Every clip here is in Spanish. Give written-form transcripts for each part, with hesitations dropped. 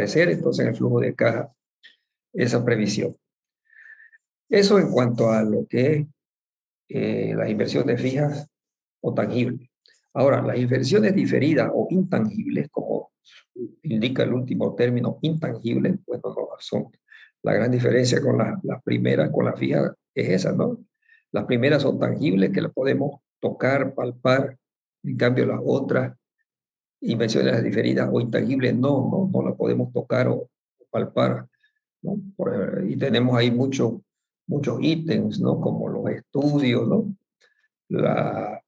aparecer entonces en el flujo de caja esa previsión. Eso en cuanto a lo que es las inversiones fijas o tangibles. Ahora, las inversiones diferidas o intangibles, como indica el último término, intangibles, bueno, no, son la gran diferencia con las primeras, con las fijas, es esa, ¿no? Las primeras son tangibles, que las podemos tocar, palpar, en cambio las otras inversiones diferidas o intangibles no las podemos tocar o palpar, ¿no? Y tenemos ahí muchos ítems, ¿no? Como los estudios, ¿no? La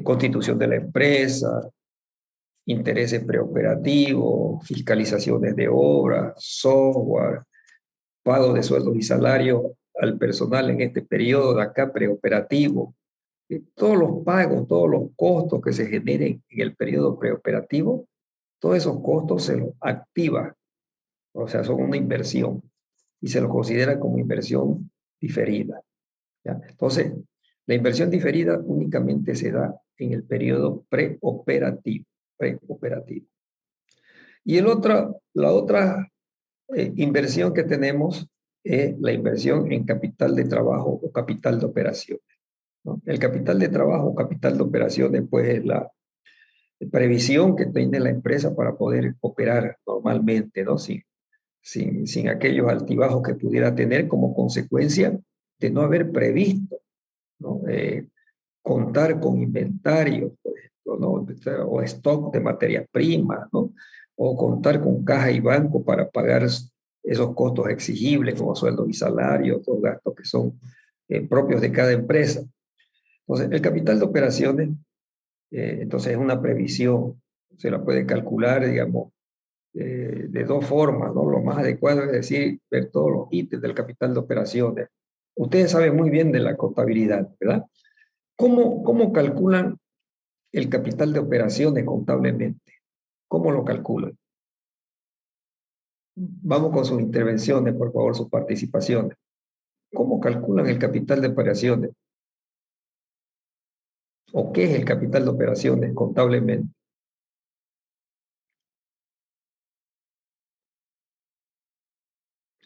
constitución de la empresa, intereses preoperativos, fiscalizaciones de obras, software, pago de sueldos y salarios al personal en este periodo de acá preoperativo. Todos los pagos, todos los costos que se generen en el periodo preoperativo, todos esos costos se los activa, o sea, son una inversión y se los considera como inversión diferida, ¿ya? Entonces, la inversión diferida únicamente se da en el periodo preoperativo. Y la otra inversión que tenemos es la inversión en capital de trabajo o capital de operaciones, ¿no? El capital de trabajo o capital de operaciones, pues, es la previsión que tiene la empresa para poder operar normalmente, ¿no? Sin aquellos altibajos que pudiera tener como consecuencia de no haber previsto, ¿no? Contar con inventario, por ejemplo, ¿no? O stock de materias primas, ¿no? O contar con caja y banco para pagar esos costos exigibles como sueldos y salarios, los gastos que son propios de cada empresa. Entonces, el capital de operaciones, entonces es una previsión, se la puede calcular, digamos, de dos formas, ¿no? Lo más adecuado es decir, ver todos los ítems del capital de operaciones. Ustedes saben muy bien de la contabilidad, ¿verdad? ¿Cómo calculan el capital de operaciones contablemente? ¿Cómo lo calculan? Vamos con sus intervenciones, por favor, sus participaciones. ¿Cómo calculan el capital de operaciones? ¿O qué es el capital de operaciones contablemente?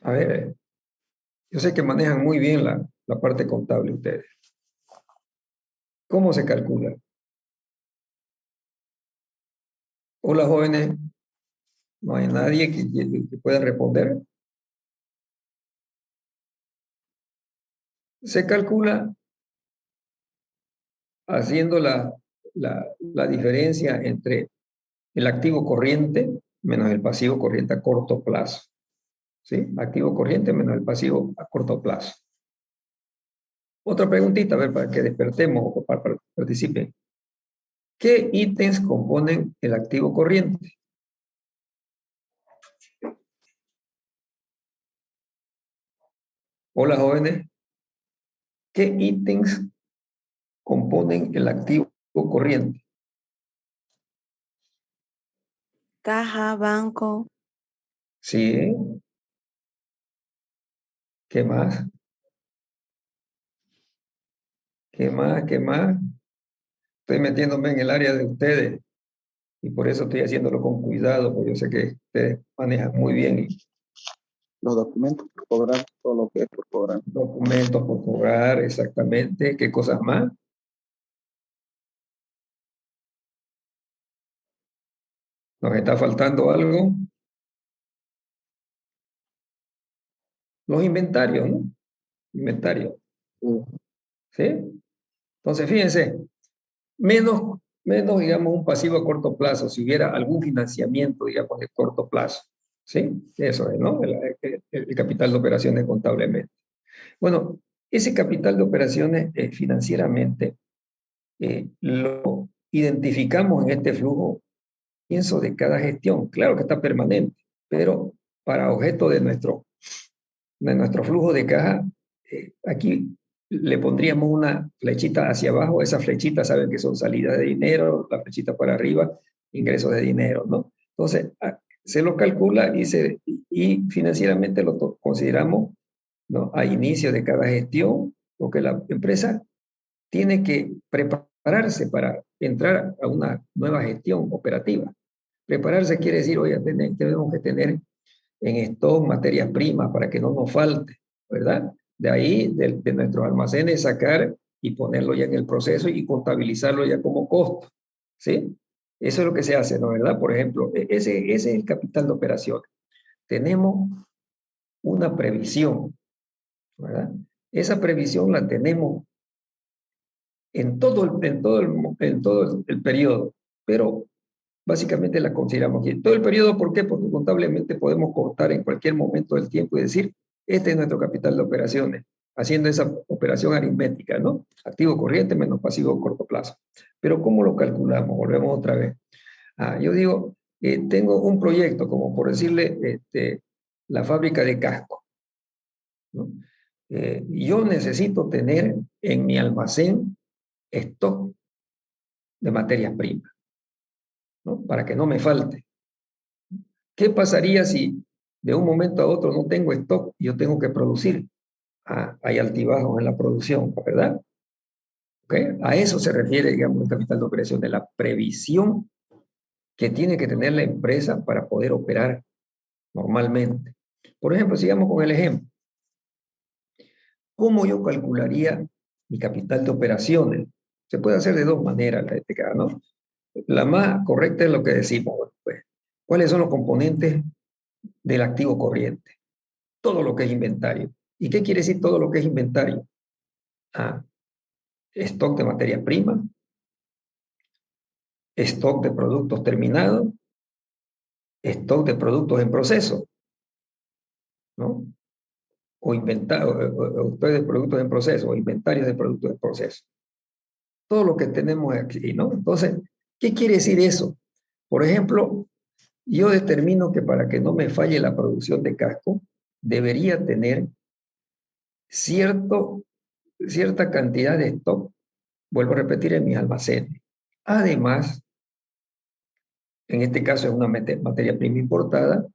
A ver, yo sé que manejan muy bien la parte contable ustedes. ¿Cómo se calcula? Hola, jóvenes. ¿No hay nadie que pueda responder? Se calcula haciendo la diferencia entre el activo corriente menos el pasivo corriente a corto plazo. ¿Sí? Activo corriente menos el pasivo a corto plazo. Otra preguntita, a ver, para que despertemos o para que participen. ¿Qué ítems componen el activo corriente? Hola, jóvenes. ¿Qué ítems componen el activo corriente? Caja, banco. Sí. ¿Qué más? ¿Qué más? ¿Qué más? Estoy metiéndome en el área de ustedes y por eso estoy haciéndolo con cuidado, porque yo sé que ustedes manejan muy bien. Los documentos por cobrar, todo lo que es por cobrar. Documentos por cobrar, exactamente. ¿Qué cosas más? ¿Nos está faltando algo? Los inventarios, ¿no? Inventarios. ¿Sí? Entonces, fíjense, menos, digamos, un pasivo a corto plazo, si hubiera algún financiamiento, digamos, de corto plazo. ¿Sí? Eso es, ¿no? El capital de operaciones contablemente. Bueno, ese capital de operaciones financieramente lo identificamos en este flujo, pienso, de cada gestión. Claro que está permanente, pero para objeto de nuestro flujo de caja, aquí le pondríamos una flechita hacia abajo. Esa flechita saben que son salidas de dinero, la flechita para arriba, ingresos de dinero, ¿no? Entonces, se lo calcula y financieramente lo consideramos, ¿no? A inicio de cada gestión, porque la empresa tiene que prepararse para entrar a una nueva gestión operativa. Prepararse quiere decir, oye, tenemos que tener en stock materias primas para que no nos falte, ¿verdad? De ahí, de nuestros almacenes, sacar y ponerlo ya en el proceso y contabilizarlo ya como costo, ¿sí? Eso es lo que se hace, ¿no? ¿Verdad? Por ejemplo, ese es el capital de operaciones. Tenemos una previsión, ¿verdad? Esa previsión la tenemos en todo el periodo, pero básicamente la consideramos aquí. Todo el periodo, ¿por qué? Porque contablemente podemos cortar en cualquier momento del tiempo y decir, este es nuestro capital de operaciones, haciendo esa operación aritmética, ¿no? Activo corriente menos pasivo a corto plazo. Pero ¿cómo lo calculamos? Volvemos otra vez. Yo digo, tengo un proyecto, como por decirle, la fábrica de casco, ¿no? Yo necesito tener en mi almacén stock de materias primas, ¿no? Para que no me falte. ¿Qué pasaría si de un momento a otro no tengo stock y yo tengo que producir? Hay altibajos en la producción, ¿verdad? ¿Okay? A eso se refiere, digamos, el capital de operación, de la previsión que tiene que tener la empresa para poder operar normalmente. Por ejemplo, sigamos con el ejemplo. ¿Cómo yo calcularía mi capital de operaciones? Se puede hacer de dos maneras, ¿no? La más correcta es lo que decimos, bueno, pues, ¿cuáles son los componentes del activo corriente? Todo lo que es inventario. ¿Y qué quiere decir todo lo que es inventario? Stock de materia prima, stock de productos terminados, stock de productos en proceso, ¿no? O inventario, de productos en proceso, o inventarios de productos en proceso. Todo lo que tenemos aquí, ¿no? Entonces, ¿qué quiere decir eso? Por ejemplo, yo determino que para que no me falle la producción de casco, debería tener cierta cantidad de stock, vuelvo a repetir, en mis almacenes. Además, en este caso es una materia prima importada,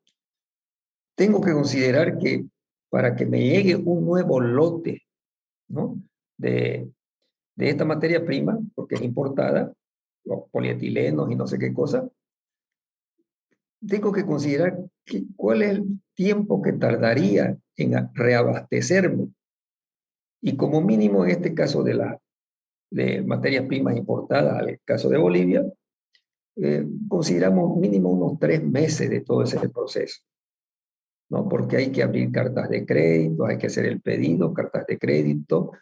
tengo que considerar que para que me llegue un nuevo lote, ¿no? de esta materia prima, porque es importada, los polietilenos y no sé qué cosa, tengo que considerar cuál es el tiempo que tardaría en reabastecerme. Y como mínimo en este caso de materias primas importadas, al caso de Bolivia, consideramos mínimo unos 3 meses de todo ese proceso, ¿no? Porque hay que abrir cartas de crédito, hay que hacer el pedido, cartas de crédito,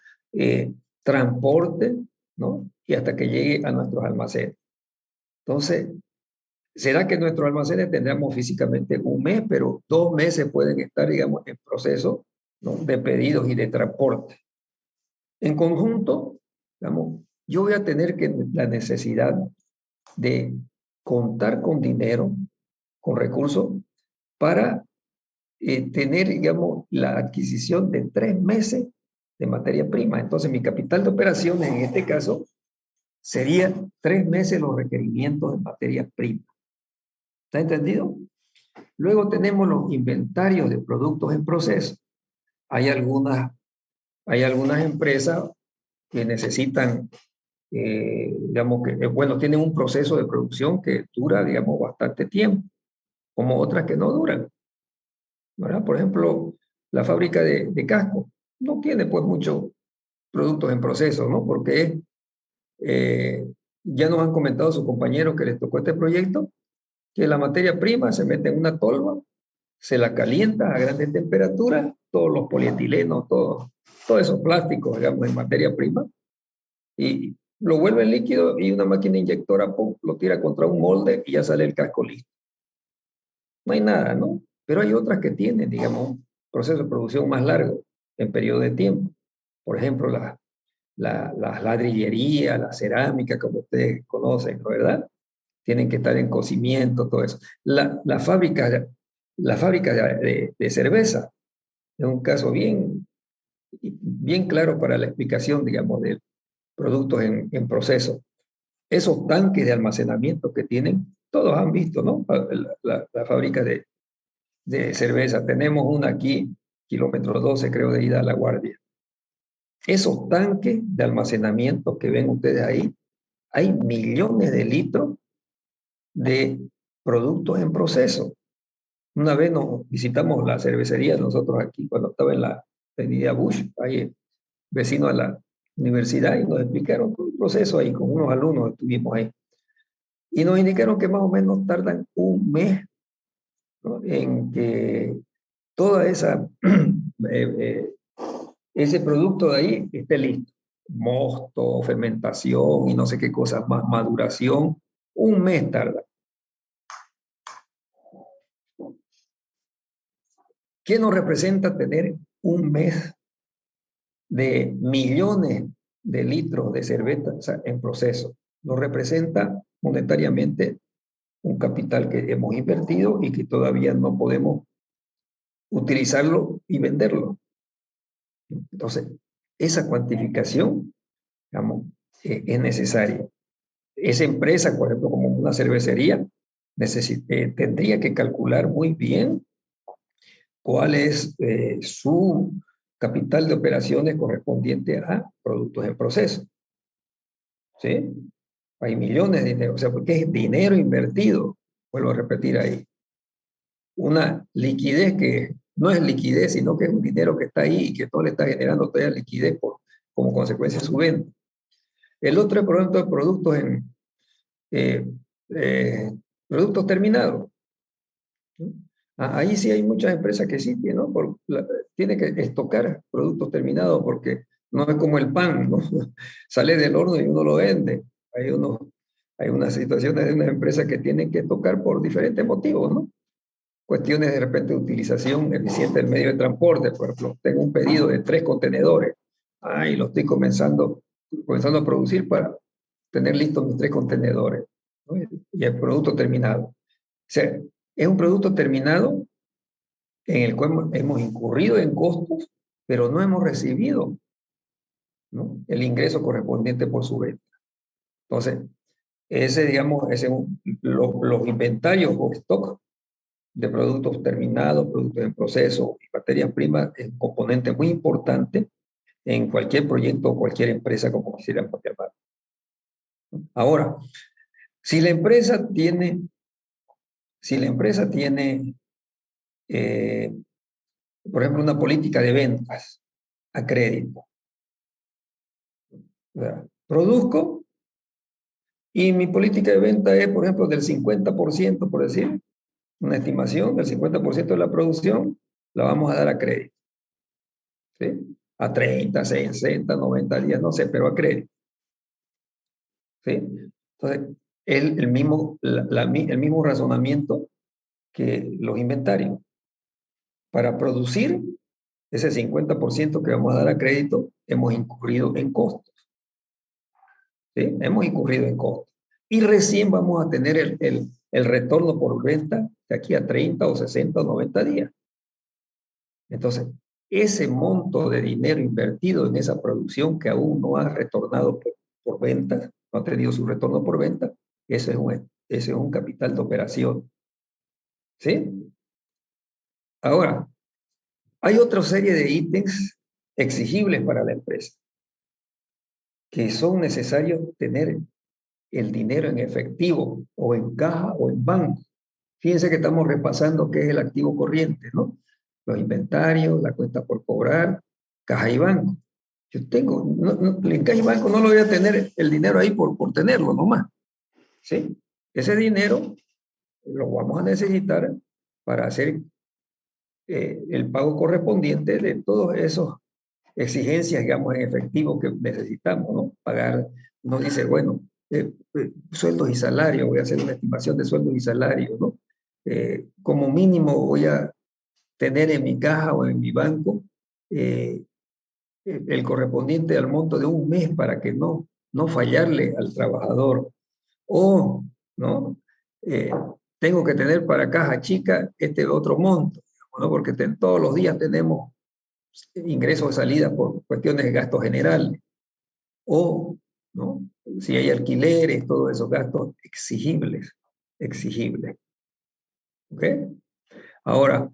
transporte, ¿no? Y hasta que llegue a nuestros almacenes. Entonces, ¿será que nuestros almacenes tendremos físicamente un mes, pero 2 meses pueden estar, digamos, en proceso, ¿no? de pedidos y de transporte? En conjunto, digamos, yo voy a tener la necesidad de contar con dinero, con recursos, para tener, digamos, la adquisición de 3 meses de materia prima. Entonces, mi capital de operaciones, en este caso, sería 3 meses los requerimientos de materia prima. ¿Está entendido? Luego tenemos los inventarios de productos en proceso. Hay algunas empresas que necesitan, digamos que, bueno, tienen un proceso de producción que dura, digamos, bastante tiempo, como otras que no duran, ¿verdad? Por ejemplo, la fábrica de casco no tiene pues muchos productos en proceso, ¿no? Porque ya nos han comentado sus compañeros que les tocó este proyecto, que la materia prima se mete en una tolva, se la calienta a grandes temperaturas, todos los polietilenos, todos esos plásticos, digamos, en materia prima, y lo vuelve en líquido y una máquina inyectora pum, lo tira contra un molde y ya sale el casco listo. No hay nada, ¿no? Pero hay otras que tienen, digamos, un proceso de producción más largo en periodo de tiempo. Por ejemplo, las ladrillerías, la cerámica, como ustedes conocen, ¿no? ¿Verdad? Tienen que estar en cocimiento, todo eso. La fábrica de cerveza es un caso bien claro para la explicación, digamos, de productos en proceso. Esos tanques de almacenamiento que tienen, todos han visto, ¿no? La fábrica de cerveza. Tenemos una aquí, kilómetro 12, creo, de ida a La Guardia. Esos tanques de almacenamiento que ven ustedes ahí, hay millones de litros de productos en proceso. Una vez nos visitamos la cervecería nosotros aquí, cuando estaba en la avenida Bush, ahí vecino a la universidad, y nos explicaron todo el proceso ahí, con unos alumnos estuvimos ahí. Y nos indicaron que más o menos tardan un mes, ¿no?, en que toda ese producto de ahí esté listo. Mosto, fermentación y no sé qué cosas más, maduración. Un mes tarda. ¿Qué nos representa tener un mes de millones de litros de cerveza en proceso? Nos representa monetariamente un capital que hemos invertido y que todavía no podemos utilizarlo y venderlo. Entonces, esa cuantificación, digamos, es necesaria. Esa empresa, por ejemplo, como una cervecería, tendría que calcular muy bien cuál es su capital de operaciones correspondiente a productos en proceso. ¿Sí? Hay millones de dinero, o sea, porque es dinero invertido, vuelvo a repetir ahí. Una liquidez que no es liquidez, sino que es un dinero que está ahí y que no le está generando todavía liquidez como consecuencia de su venta. El otro es, por ejemplo, productos eh, eh, productos terminados. Ahí sí hay muchas empresas que sí, ¿no? Tiene que estocar productos terminados porque no es como el pan, ¿no? Sale del horno y uno lo vende. Hay unas situaciones de una empresa que tienen que tocar por diferentes motivos, ¿no? Cuestiones de repente de utilización eficiente del medio de transporte. Por ejemplo, tengo un pedido de 3 contenedores. Y lo estoy comenzando a producir para tener listos mis 3 contenedores, ¿no? Y el producto terminado. O sea, es un producto terminado en el cual hemos incurrido en costos, pero no hemos recibido, ¿no?, el ingreso correspondiente por su venta. Entonces, digamos, los inventarios o stock de productos terminados, productos en proceso y materias primas es un componente muy importante en cualquier proyecto o cualquier empresa, como quisiéramos llamar. Ahora, si la empresa tiene por ejemplo, una política de ventas a crédito, o sea, produzco y mi política de venta es, por ejemplo, del 50%, por decir, una estimación del 50% de la producción, la vamos a dar a crédito. ¿Sí? A 30, 60, 90 días, no sé, pero a crédito. ¿Sí? Entonces, el mismo razonamiento que los inventarios. Para producir ese 50% que vamos a dar a crédito, hemos incurrido en costos. ¿Sí? Hemos incurrido en costos. Y recién vamos a tener el retorno por venta de aquí a 30 o 60 o 90 días. Entonces, ese monto de dinero invertido en esa producción que aún no ha retornado por ventas, no ha tenido su retorno por venta, ese es un capital de operación. ¿Sí? Ahora, hay otra serie de ítems exigibles para la empresa que son necesarios tener el dinero en efectivo o en caja o en banco. Fíjense que estamos repasando qué es el activo corriente, ¿no? Los inventarios, la cuenta por cobrar, caja y banco. Yo tengo, en caja y banco no lo voy a tener el dinero ahí por tenerlo nomás, ¿sí? Ese dinero lo vamos a necesitar para hacer el pago correspondiente de todas esas exigencias, digamos, en efectivo que necesitamos, ¿no? Pagar, uno dice, bueno, sueldos y salarios, voy a hacer una estimación de sueldos y salarios, ¿no? Como mínimo voy a tener en mi caja o en mi banco el correspondiente al monto de un mes para que no fallarle al trabajador. O, ¿no? Tengo que tener para caja chica este otro monto, ¿no? Porque todos los días tenemos ingresos de salida por cuestiones de gastos generales. O, ¿no?, si hay alquileres, todos esos gastos exigibles. ¿Ok? Ahora,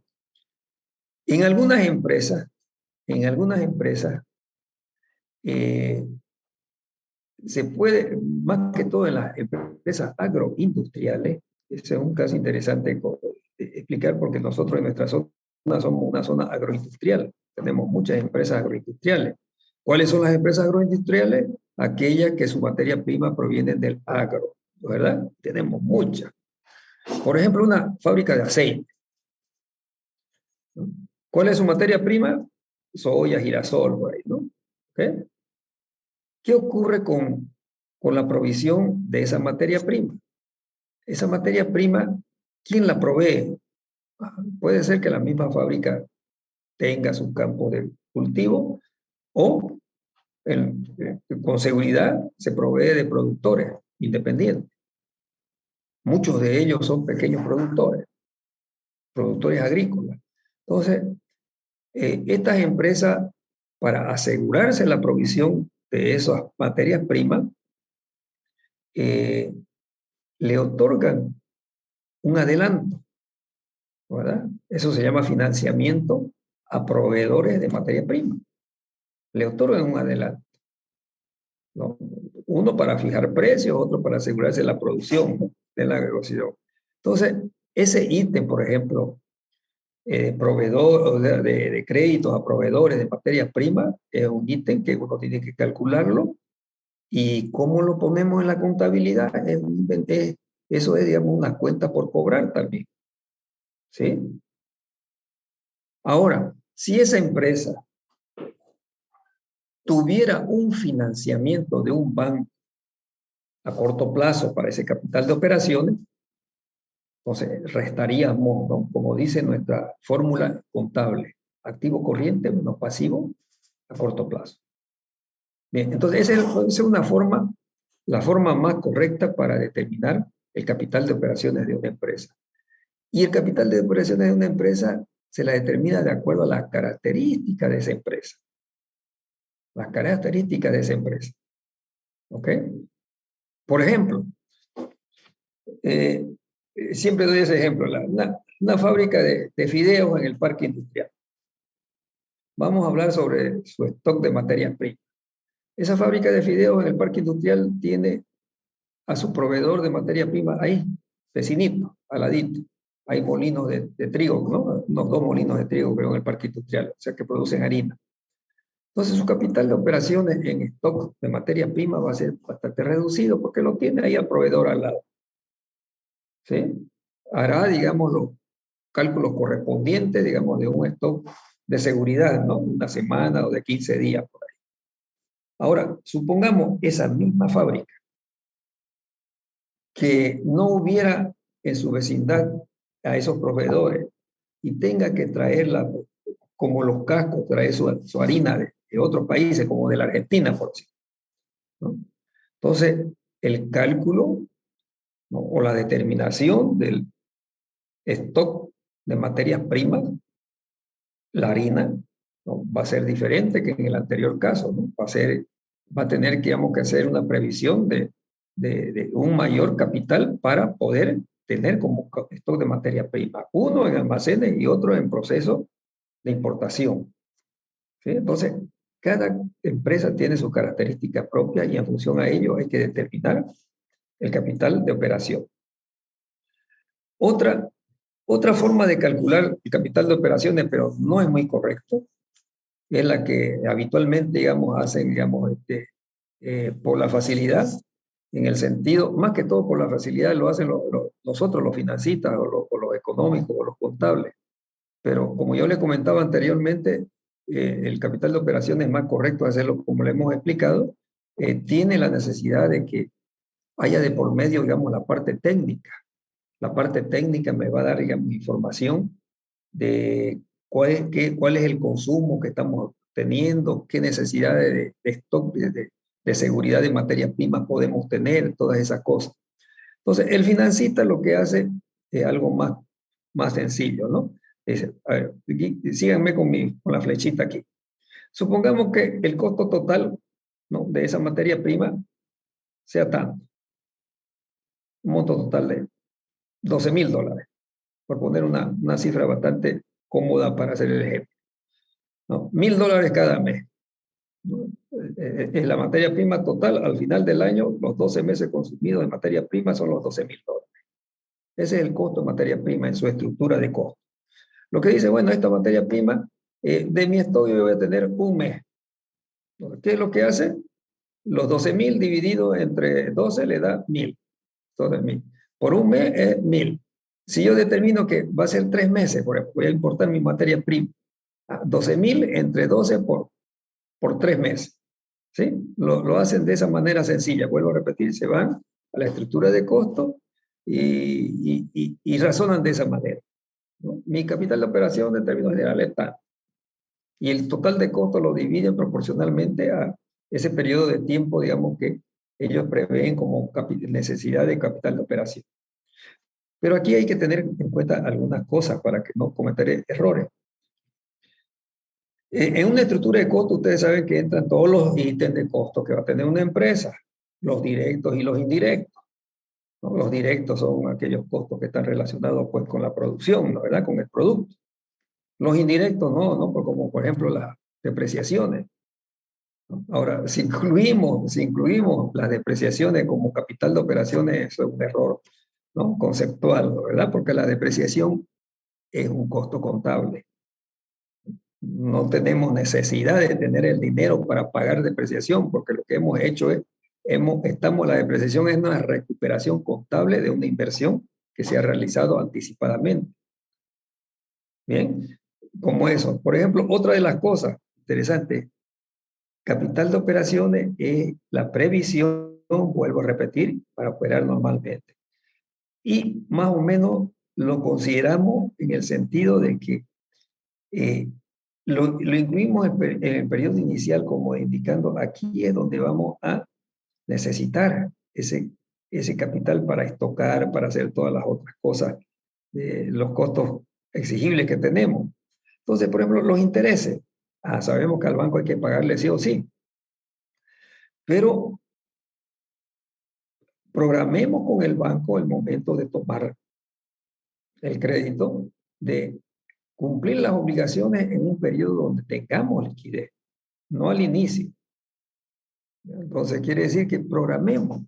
en algunas empresas, se puede, más que todo en las empresas agroindustriales, ese es un caso interesante de explicar porque nosotros en nuestra zona somos una zona agroindustrial. Tenemos muchas empresas agroindustriales. ¿Cuáles son las empresas agroindustriales? Aquellas que su materia prima proviene del agro, ¿verdad? Tenemos muchas. Por ejemplo, una fábrica de aceite, ¿no? ¿Cuál es su materia prima? Soya, girasol, por ahí, ¿no? ¿Okay? ¿Qué ocurre con la provisión de esa materia prima? Esa materia prima, ¿quién la provee? Puede ser que la misma fábrica tenga su campo de cultivo o con seguridad se provee de productores independientes. Muchos de ellos son pequeños productores agrícolas. Entonces, estas empresas, para asegurarse la provisión de esas materias primas, le otorgan un adelanto, ¿verdad? Eso se llama financiamiento a proveedores de materia prima. Le otorgan un adelanto, ¿no? Uno para fijar precios, otro para asegurarse la producción, ¿no?, de la negociación. Entonces, ese ítem, por ejemplo, proveedor de créditos a proveedores de materias primas, es un ítem que uno tiene que calcularlo. ¿Y cómo lo ponemos en la contabilidad? Eso es, digamos, una cuenta por cobrar también, ¿sí? Ahora, si esa empresa tuviera un financiamiento de un banco a corto plazo para ese capital de operaciones, entonces restaríamos, ¿no?, como dice nuestra fórmula contable, activo corriente menos pasivo a corto plazo. Bien, entonces esa es una forma, la forma más correcta para determinar el capital de operaciones de una empresa. Y el capital de operaciones de una empresa se la determina de acuerdo a las características de esa empresa. Las características de esa empresa. ¿Ok? Por ejemplo, siempre doy ese ejemplo, una fábrica de fideos en el parque industrial. Vamos a hablar sobre su stock de materias primas. Esa fábrica de fideos en el parque industrial tiene a su proveedor de materia prima ahí, vecinito, al ladito. Hay molinos de trigo, ¿no? Unos 2 molinos de trigo, creo, en el parque industrial, o sea, que producen harina. Entonces, su capital de operaciones en stock de materia prima va a ser bastante reducido porque lo tiene ahí al proveedor al lado, ¿sí? Hará, digamos, los cálculos correspondientes, digamos, de un stock de seguridad, ¿no? Una semana o de 15 días por ahí. Ahora, supongamos esa misma fábrica que no hubiera en su vecindad a esos proveedores y tenga que traerla, como los cascos, traer su harina de otros países, como de la Argentina, por ejemplo, ¿no? Entonces, el cálculo, ¿no?, o la determinación del stock de materias primas, la harina, ¿no?, va a ser diferente que en el anterior caso, ¿no? Va a tener, digamos, que hacer una previsión de un mayor capital para poder tener como stock de materia prima. Uno en almacenes y otro en proceso de importación, ¿sí? Entonces, cada empresa tiene su característica propia y en función a ello hay que determinar el capital de operación. Otra forma de calcular el capital de operaciones, pero no es muy correcto, es la que habitualmente, digamos, hacen, digamos, por la facilidad, en el sentido, más que todo por la facilidad, lo hacen nosotros, los financistas, o los económicos, o los contables. Pero como yo le comentaba anteriormente, el capital de operaciones es más correcto hacerlo como le hemos explicado. Tiene la necesidad de que haya de por medio, digamos, la parte técnica. La parte técnica me va a dar, digamos, información de cuál es el consumo que estamos teniendo, qué necesidades de stock, de seguridad de materias primas podemos tener, todas esas cosas. Entonces, el financista lo que hace es algo más sencillo, ¿no? Dice, a ver, síganme con la flechita aquí. Supongamos que el costo total, ¿no?, de esa materia prima sea tanto. Un monto total de $12,000, por poner una cifra bastante cómoda para hacer el ejemplo, ¿no? $1,000 cada mes, ¿no? Es la materia prima total al final del año. Los 12 meses consumidos de materia prima son los $12,000. Ese es el costo de materia prima en su estructura de costo. Lo que dice, bueno, esta materia prima, de mi estudio yo voy a tener un mes. ¿Qué es lo que hace? Los 12.000 dividido entre 12 le da 1.000. Entonces, 1.000. Por un mes es 1.000. Si yo determino que va a ser 3 meses, por ejemplo, voy a importar mi materia prima, 12.000 entre 12 por 3 meses. ¿Sí? Lo hacen de esa manera sencilla. Vuelvo a repetir, se van a la estructura de costo y razonan de esa manera, ¿no? Mi capital de operación de términos generales está. Y el total de costo lo dividen proporcionalmente a ese periodo de tiempo, digamos, que ellos prevén como necesidad de capital de operación. Pero aquí hay que tener en cuenta algunas cosas para que no cometer errores. En una estructura de costo, ustedes saben que entran todos los ítems de costo que va a tener una empresa, los directos y los indirectos, ¿no? Los directos son aquellos costos que están relacionados pues, con la producción, ¿no? ¿Verdad? Con el producto. Los indirectos no, como por ejemplo las depreciaciones. Ahora, si incluimos las depreciaciones como capital de operaciones, eso es un error, ¿no? Conceptual, ¿no? ¿Verdad? Porque la depreciación es un costo contable. No tenemos necesidad de tener el dinero para pagar depreciación, porque lo que hemos hecho es, la depreciación es una recuperación contable de una inversión que se ha realizado anticipadamente. Bien, como eso. Por ejemplo, otra de las cosas interesantes, capital de operaciones es la previsión, vuelvo a repetir, para operar normalmente. Y más o menos lo consideramos en el sentido de que lo incluimos en el periodo inicial como indicando aquí es donde vamos a necesitar ese capital para estocar, para hacer todas las otras cosas, los costos exigibles que tenemos. Entonces, por ejemplo, los intereses. Sabemos que al banco hay que pagarle sí o sí, pero programemos con el banco el momento de tomar el crédito, de cumplir las obligaciones en un periodo donde tengamos liquidez, no al inicio. Entonces quiere decir que programemos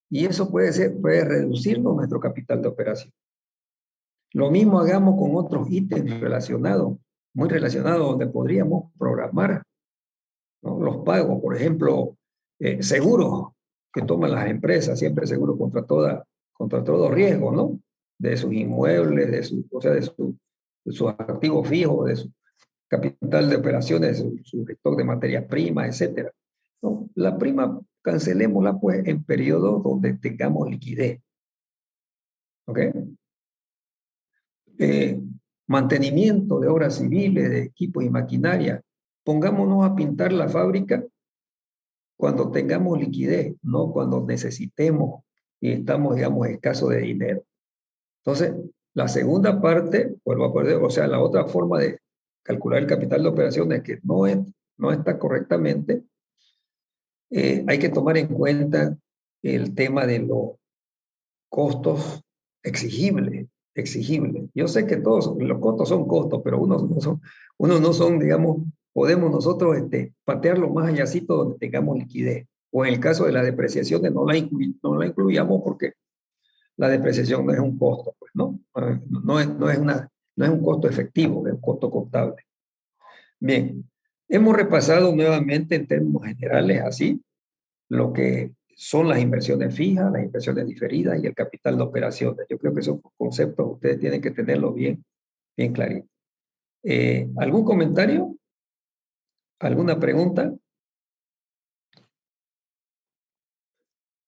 y eso puede reducirnos nuestro capital de operación. Lo mismo hagamos con otros ítems relacionados, muy relacionados, donde podríamos programar, ¿no? Los pagos, por ejemplo, seguros que toman las empresas, siempre seguro contra todo riesgo, ¿no? De sus inmuebles, de sus activos fijos, de su capital de operaciones, su stock de materias primas, etcétera. ¿No? La prima cancelémosla pues en periodos donde tengamos liquidez. ¿Ok? Mantenimiento de obras civiles, de equipos y maquinaria. Pongámonos a pintar la fábrica cuando tengamos liquidez, no cuando necesitemos y estamos, digamos, escasos de dinero. Entonces, la segunda parte, vuelvo a perder, o sea, la otra forma de calcular el capital de operaciones que no está correctamente, hay que tomar en cuenta el tema de los costos exigibles. Yo sé que todos los costos son costos, pero unos no son, digamos, podemos nosotros patearlo más allácito donde tengamos liquidez. O en el caso de las depreciaciones no la incluyamos porque la depreciación no es un costo, pues, ¿no? No es un costo efectivo, es un costo contable. Bien, hemos repasado nuevamente en términos generales así lo que son las inversiones fijas, las inversiones diferidas y el capital de operaciones. Yo creo que esos conceptos ustedes tienen que tenerlos bien claritos. ¿Algún comentario? ¿Alguna pregunta?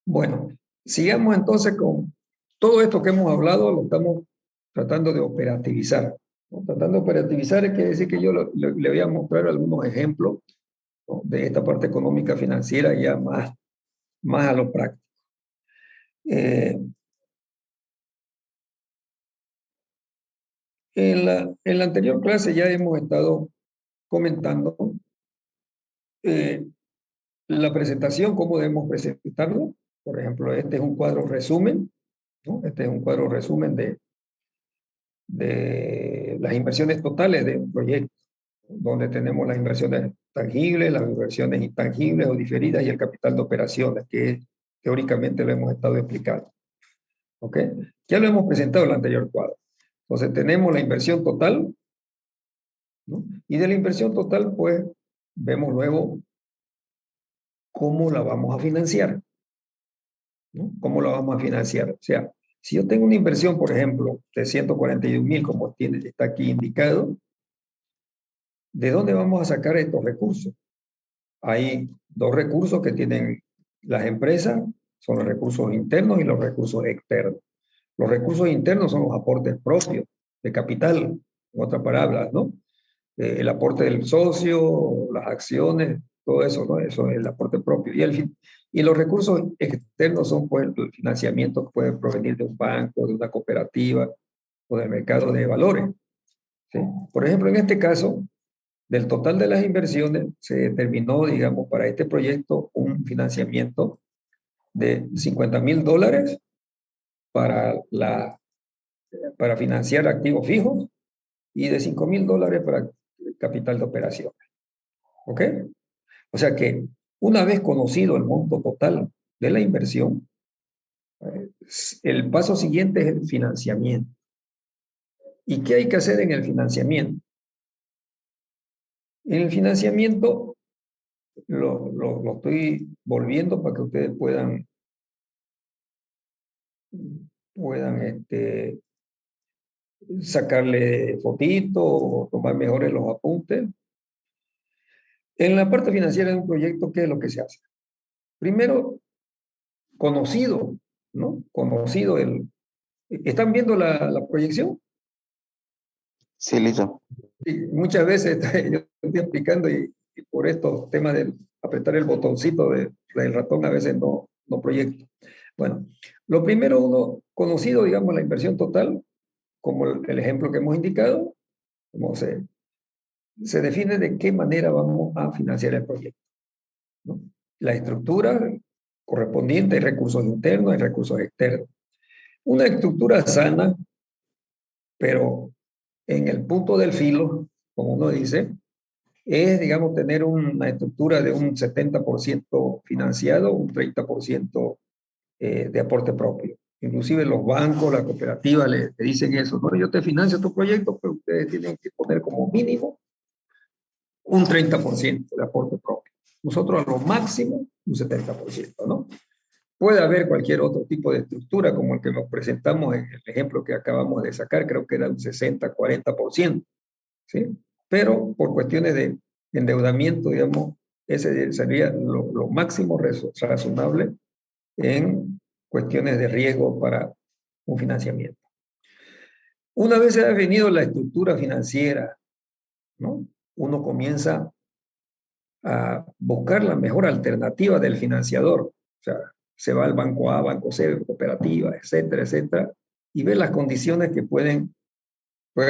Bueno, sigamos entonces con todo esto que hemos hablado, lo estamos tratando de operativizar, ¿no? Tratando de operativizar quiere decir que yo le voy a mostrar algunos ejemplos, ¿no? De esta parte económica financiera ya más a lo práctico. En la anterior clase ya hemos estado comentando la presentación, cómo debemos presentarlo. Por ejemplo, este es un cuadro resumen, ¿no? Este es un cuadro resumen de las inversiones totales de un proyecto, donde tenemos las inversiones tangibles, las inversiones intangibles o diferidas y el capital de operaciones, que teóricamente lo hemos estado explicando. ¿Ok? Ya lo hemos presentado en el anterior cuadro. Entonces tenemos la inversión total, ¿no? Y de la inversión total, pues, vemos luego cómo la vamos a financiar, ¿no? ¿Cómo la vamos a financiar? O sea, si yo tengo una inversión, por ejemplo, de 141,000, como está aquí indicado, ¿de dónde vamos a sacar estos recursos? Hay dos recursos que tienen las empresas, son los recursos internos y los recursos externos. Los recursos internos son los aportes propios de capital, en otras palabras, ¿no? El aporte del socio, las acciones, todo eso, ¿no? Eso es el aporte propio. Y los recursos externos son, pues, el financiamiento que puede provenir de un banco, de una cooperativa o del mercado de valores, ¿sí? Por ejemplo, en este caso, del total de las inversiones, se determinó, digamos, para este proyecto un financiamiento de $50,000 para, para financiar activos fijos y de $5,000 para capital de operaciones. ¿Ok? O sea que una vez conocido el monto total de la inversión, el paso siguiente es el financiamiento. ¿Y qué hay que hacer en el financiamiento? En el financiamiento lo estoy volviendo para que ustedes puedan sacarle fotito o tomar mejores los apuntes. En la parte financiera de un proyecto, ¿qué es lo que se hace? Primero, conocido, ¿no? Conocido el... ¿Están viendo la proyección? Sí, listo. Y muchas veces yo estoy explicando y por estos temas de apretar el botoncito del ratón a veces no proyecto. Bueno, lo primero uno conocido, digamos, la inversión total, como el ejemplo que hemos indicado, como se define de qué manera vamos a financiar el proyecto, ¿no? La estructura correspondiente, hay recursos internos, hay recursos externos. Una estructura sana, pero en el punto del filo, como uno dice, es, digamos, tener una estructura de un 70% financiado, un 30% de aporte propio. Inclusive los bancos, la cooperativa le dicen eso, ¿no? Yo te financio tu proyecto, pero ustedes tienen que poner como mínimo un 30% de aporte propio. Nosotros a lo máximo un 70%, ¿no? Puede haber cualquier otro tipo de estructura, como el que nos presentamos en el ejemplo que acabamos de sacar, creo que era un 60-40%, ¿sí? Pero por cuestiones de endeudamiento, digamos, ese sería lo máximo razonable en cuestiones de riesgo para un financiamiento. Una vez se ha definido la estructura financiera, ¿no? Uno comienza a buscar la mejor alternativa del financiador. O sea, se va al banco A, banco C, cooperativa, etcétera, etcétera, y ve las condiciones que puede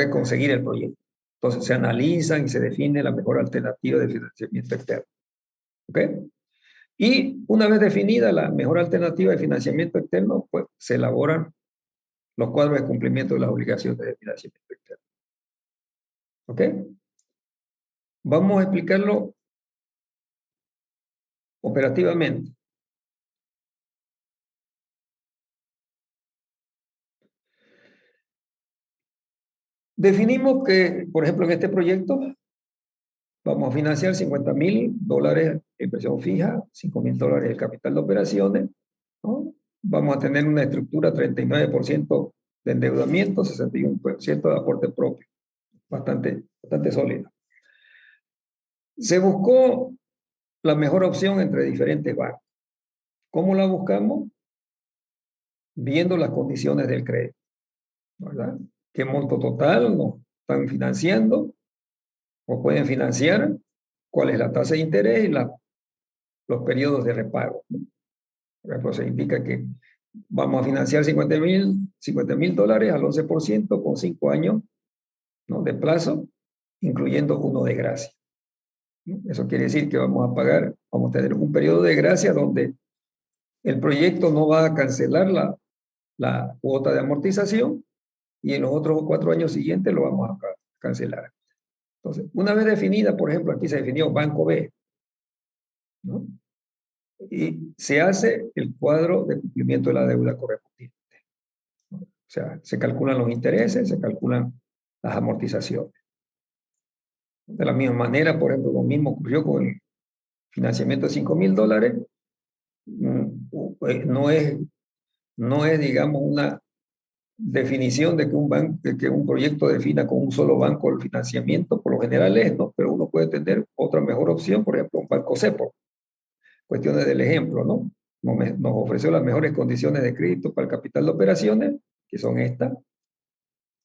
conseguir el proyecto. Entonces se analizan y se define la mejor alternativa de financiamiento externo. ¿Ok? Y una vez definida la mejor alternativa de financiamiento externo, pues se elaboran los cuadros de cumplimiento de las obligaciones de financiamiento externo. ¿Ok? Vamos a explicarlo operativamente. Definimos que, por ejemplo, en este proyecto vamos a financiar $50,000 de inversión fija, $5,000 de capital de operaciones, ¿no? Vamos a tener una estructura 39% de endeudamiento, 61% de aporte propio, bastante sólida. Se buscó la mejor opción entre diferentes bancos. ¿Cómo la buscamos? Viendo las condiciones del crédito, ¿verdad? ¿Qué monto total nos están financiando o pueden financiar? ¿Cuál es la tasa de interés y los periodos de repago? Por ejemplo, se indica que vamos a financiar $50,000 al 11% con 5 años, ¿no?, de plazo, incluyendo uno de gracia. Eso quiere decir que vamos a tener un periodo de gracia donde el proyecto no va a cancelar la cuota de amortización y en los otros 4 años siguientes lo vamos a cancelar. Entonces, una vez definida, por ejemplo, aquí se definió Banco B, ¿no? Y se hace el cuadro de cumplimiento de la deuda correspondiente. O sea, se calculan los intereses, se calculan las amortizaciones. De la misma manera, por ejemplo, lo mismo ocurrió con el financiamiento de $5,000. No es, digamos, una definición de que un proyecto defina con un solo banco el financiamiento, por lo general es, ¿no? Pero uno puede tener otra mejor opción, por ejemplo, un banco CEPO. Cuestiones del ejemplo, ¿no? Nos ofreció las mejores condiciones de crédito para el capital de operaciones, que son estas,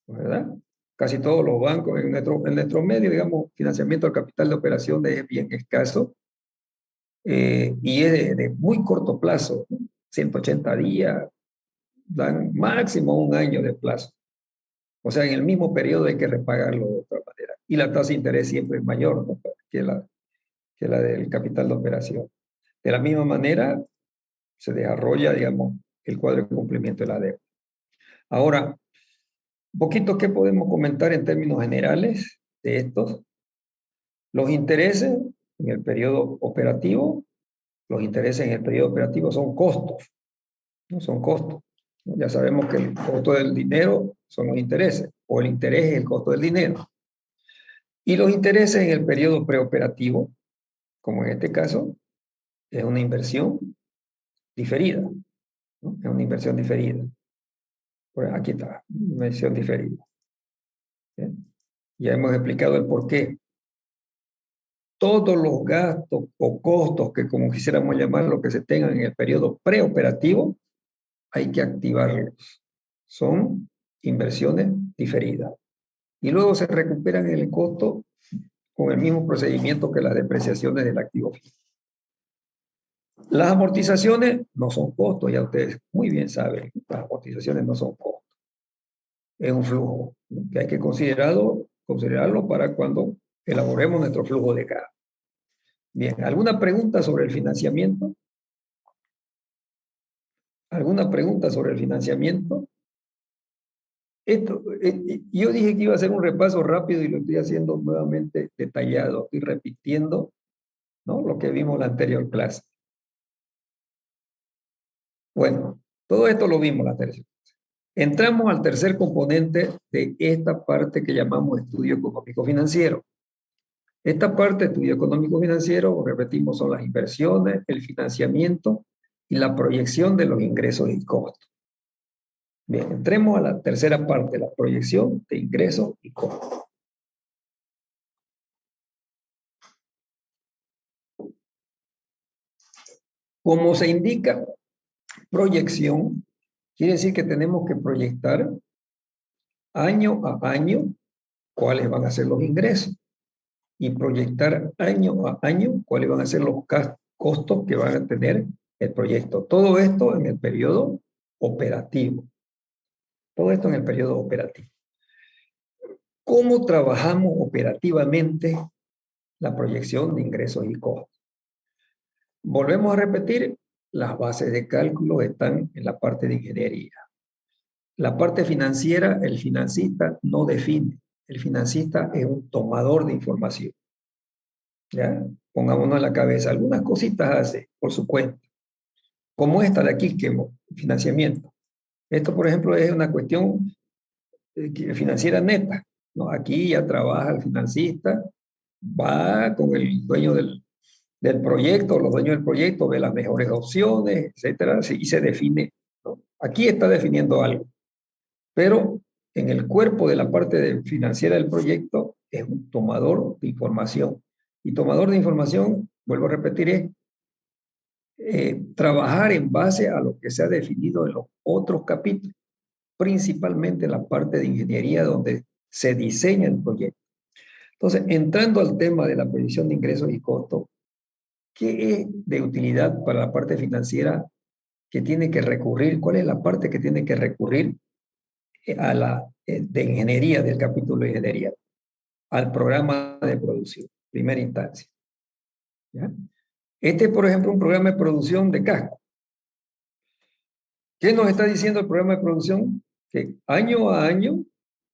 ¿verdad? Casi todos los bancos en nuestro medio, digamos, financiamiento al capital de operaciones es bien escaso, y es de muy corto plazo, ¿no? 180 días, dan máximo un año de plazo. O sea, en el mismo periodo hay que repagarlo de otra manera. Y la tasa de interés siempre es mayor, ¿no?, que la del capital de operación. De la misma manera, se desarrolla, digamos, el cuadro de cumplimiento de la deuda. Ahora, un poquito qué podemos comentar en términos generales de estos. Los intereses en el periodo operativo, son costos, no son costos. Ya sabemos que el costo del dinero son los intereses, o el interés es el costo del dinero. Y los intereses en el periodo preoperativo, como en este caso, es una inversión diferida, ¿no? Es una inversión diferida. Pues aquí está, inversión diferida. ¿Bien? Ya hemos explicado el por qué. Todos los gastos o costos que, como quisiéramos llamarlo, que se tengan en el periodo preoperativo, hay que activarlos. Son inversiones diferidas. Y luego se recuperan en el costo con el mismo procedimiento que las depreciaciones del activo fijo. Las amortizaciones no son costos, ya ustedes muy bien saben, las amortizaciones no son costos. Es un flujo, ¿no?, que hay que considerarlo para cuando elaboremos nuestro flujo de caja. Bien, ¿alguna pregunta sobre el financiamiento? ¿Alguna pregunta sobre el financiamiento? Yo dije que iba a hacer un repaso rápido y lo estoy haciendo nuevamente detallado. Estoy repitiendo, ¿no?, lo que vimos en la anterior clase. Bueno, todo esto lo vimos en la anterior clase. Entramos al tercer componente de esta parte que llamamos estudio económico financiero. Esta parte de estudio económico financiero, repetimos, son las inversiones, el financiamiento y la proyección de los ingresos y costos. Bien, entremos a la tercera parte, la proyección de ingresos y costos. Como se indica, proyección quiere decir que tenemos que proyectar año a año cuáles van a ser los ingresos y proyectar año a año cuáles van a ser los costos que van a tener el proyecto. Todo esto en el periodo operativo. Todo esto en el periodo operativo. ¿Cómo trabajamos operativamente la proyección de ingresos y costos? Volvemos a repetir, las bases de cálculo están en la parte de ingeniería. La parte financiera, el financista no define. El financista es un tomador de información. ¿Ya? Pongámonos en la cabeza. Algunas cositas hace por su cuenta. Como esta de aquí, que es financiamiento. Esto, por ejemplo, es una cuestión financiera neta, ¿no? Aquí ya trabaja el financista, va con el dueño del proyecto, los dueños del proyecto, ve las mejores opciones, etcétera, y se define, ¿no? Aquí está definiendo algo, pero en el cuerpo de la parte financiera del proyecto es un tomador de información. Y tomador de información, vuelvo a repetir, es trabajar en base a lo que se ha definido en los otros capítulos, principalmente en la parte de ingeniería donde se diseña el proyecto. Entonces, entrando al tema de la previsión de ingresos y costos, ¿qué es de utilidad para la parte financiera que tiene que recurrir? ¿Cuál es la parte que tiene que recurrir a de ingeniería, del capítulo de ingeniería? Al programa de producción, primera instancia. ¿Ya? Este es, por ejemplo, un programa de producción de casco. ¿Qué nos está diciendo el programa de producción? Que año a año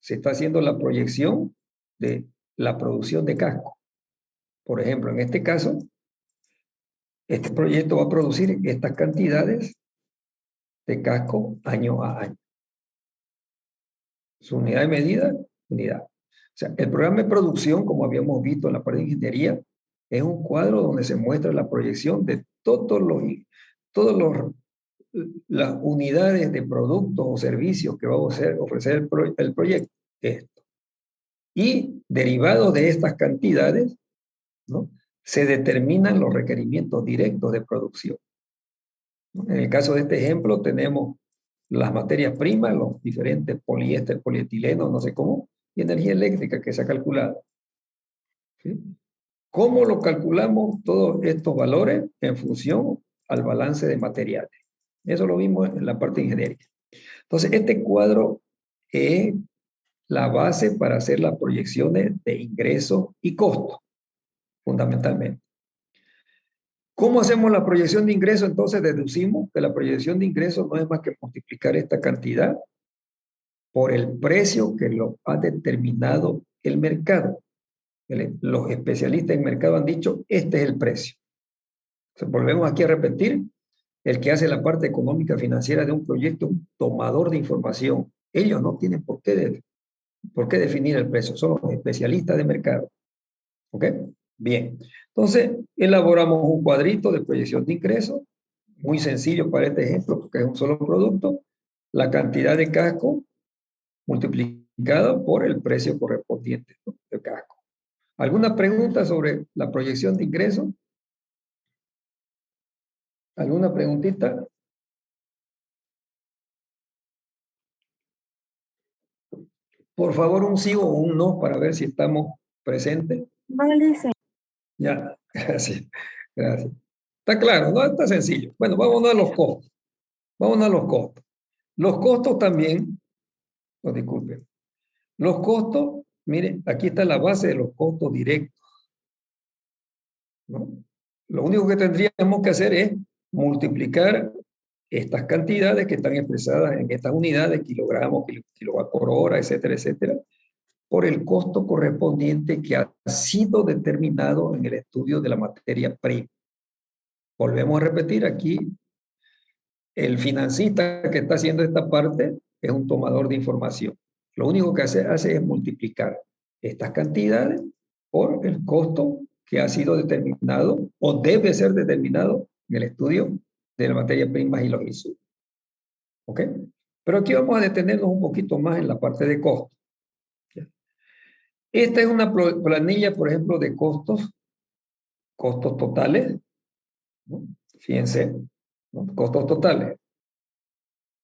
se está haciendo la proyección de la producción de casco. Por ejemplo, en este caso, este proyecto va a producir estas cantidades de casco año a año. Su unidad de medida, unidad. O sea, el programa de producción, como habíamos visto en la parte de ingeniería, es un cuadro donde se muestra la proyección de todos las unidades de productos o servicios que va a ofrecer el proyecto. Esto. Y derivado de estas cantidades, ¿no?, se determinan los requerimientos directos de producción. En el caso de este ejemplo tenemos las materias primas, los diferentes poliéster, polietileno, no sé cómo, y energía eléctrica que se ha calculado. ¿Sí? ¿Cómo lo calculamos todos estos valores? En función al balance de materiales. Eso lo vimos en la parte de ingeniería. Entonces, este cuadro es la base para hacer las proyecciones de ingresos y costos, fundamentalmente. ¿Cómo hacemos la proyección de ingresos? Entonces deducimos que la proyección de ingresos no es más que multiplicar esta cantidad por el precio que lo ha determinado el mercado. Los especialistas en mercado han dicho, este es el precio. Entonces, volvemos aquí a repetir, el que hace la parte económica financiera de un proyecto, un tomador de información. Ellos no tienen por qué definir el precio, son los especialistas de mercado. ¿Ok? Bien. Entonces, elaboramos un cuadrito de proyección de ingresos, muy sencillo para este ejemplo, porque es un solo producto, la cantidad de casco multiplicada por el precio correspondiente, ¿no?, del casco. ¿Alguna pregunta sobre la proyección de ingresos? ¿Alguna preguntita? Por favor, un sí o un no para ver si estamos presentes. No, dice. Ya, gracias. Gracias. Está claro, ¿no? Está sencillo. Bueno, vámonos a los costos. Vámonos a los costos. Los costos también, no, disculpen. Los costos, miren, aquí está la base de los costos directos, ¿no? Lo único que tendríamos que hacer es multiplicar estas cantidades que están expresadas en estas unidades, kilogramos, kilowatt por hora, etcétera, etcétera, por el costo correspondiente que ha sido determinado en el estudio de la materia prima. Volvemos a repetir aquí, el financista que está haciendo esta parte es un tomador de información. Lo único que hace es multiplicar estas cantidades por el costo que ha sido determinado o debe ser determinado en el estudio de la materia prima y los insumos. ¿Ok? Pero aquí vamos a detenernos un poquito más en la parte de costos. Esta es una planilla, por ejemplo, de costos totales, ¿no? Fíjense, ¿no? Costos totales,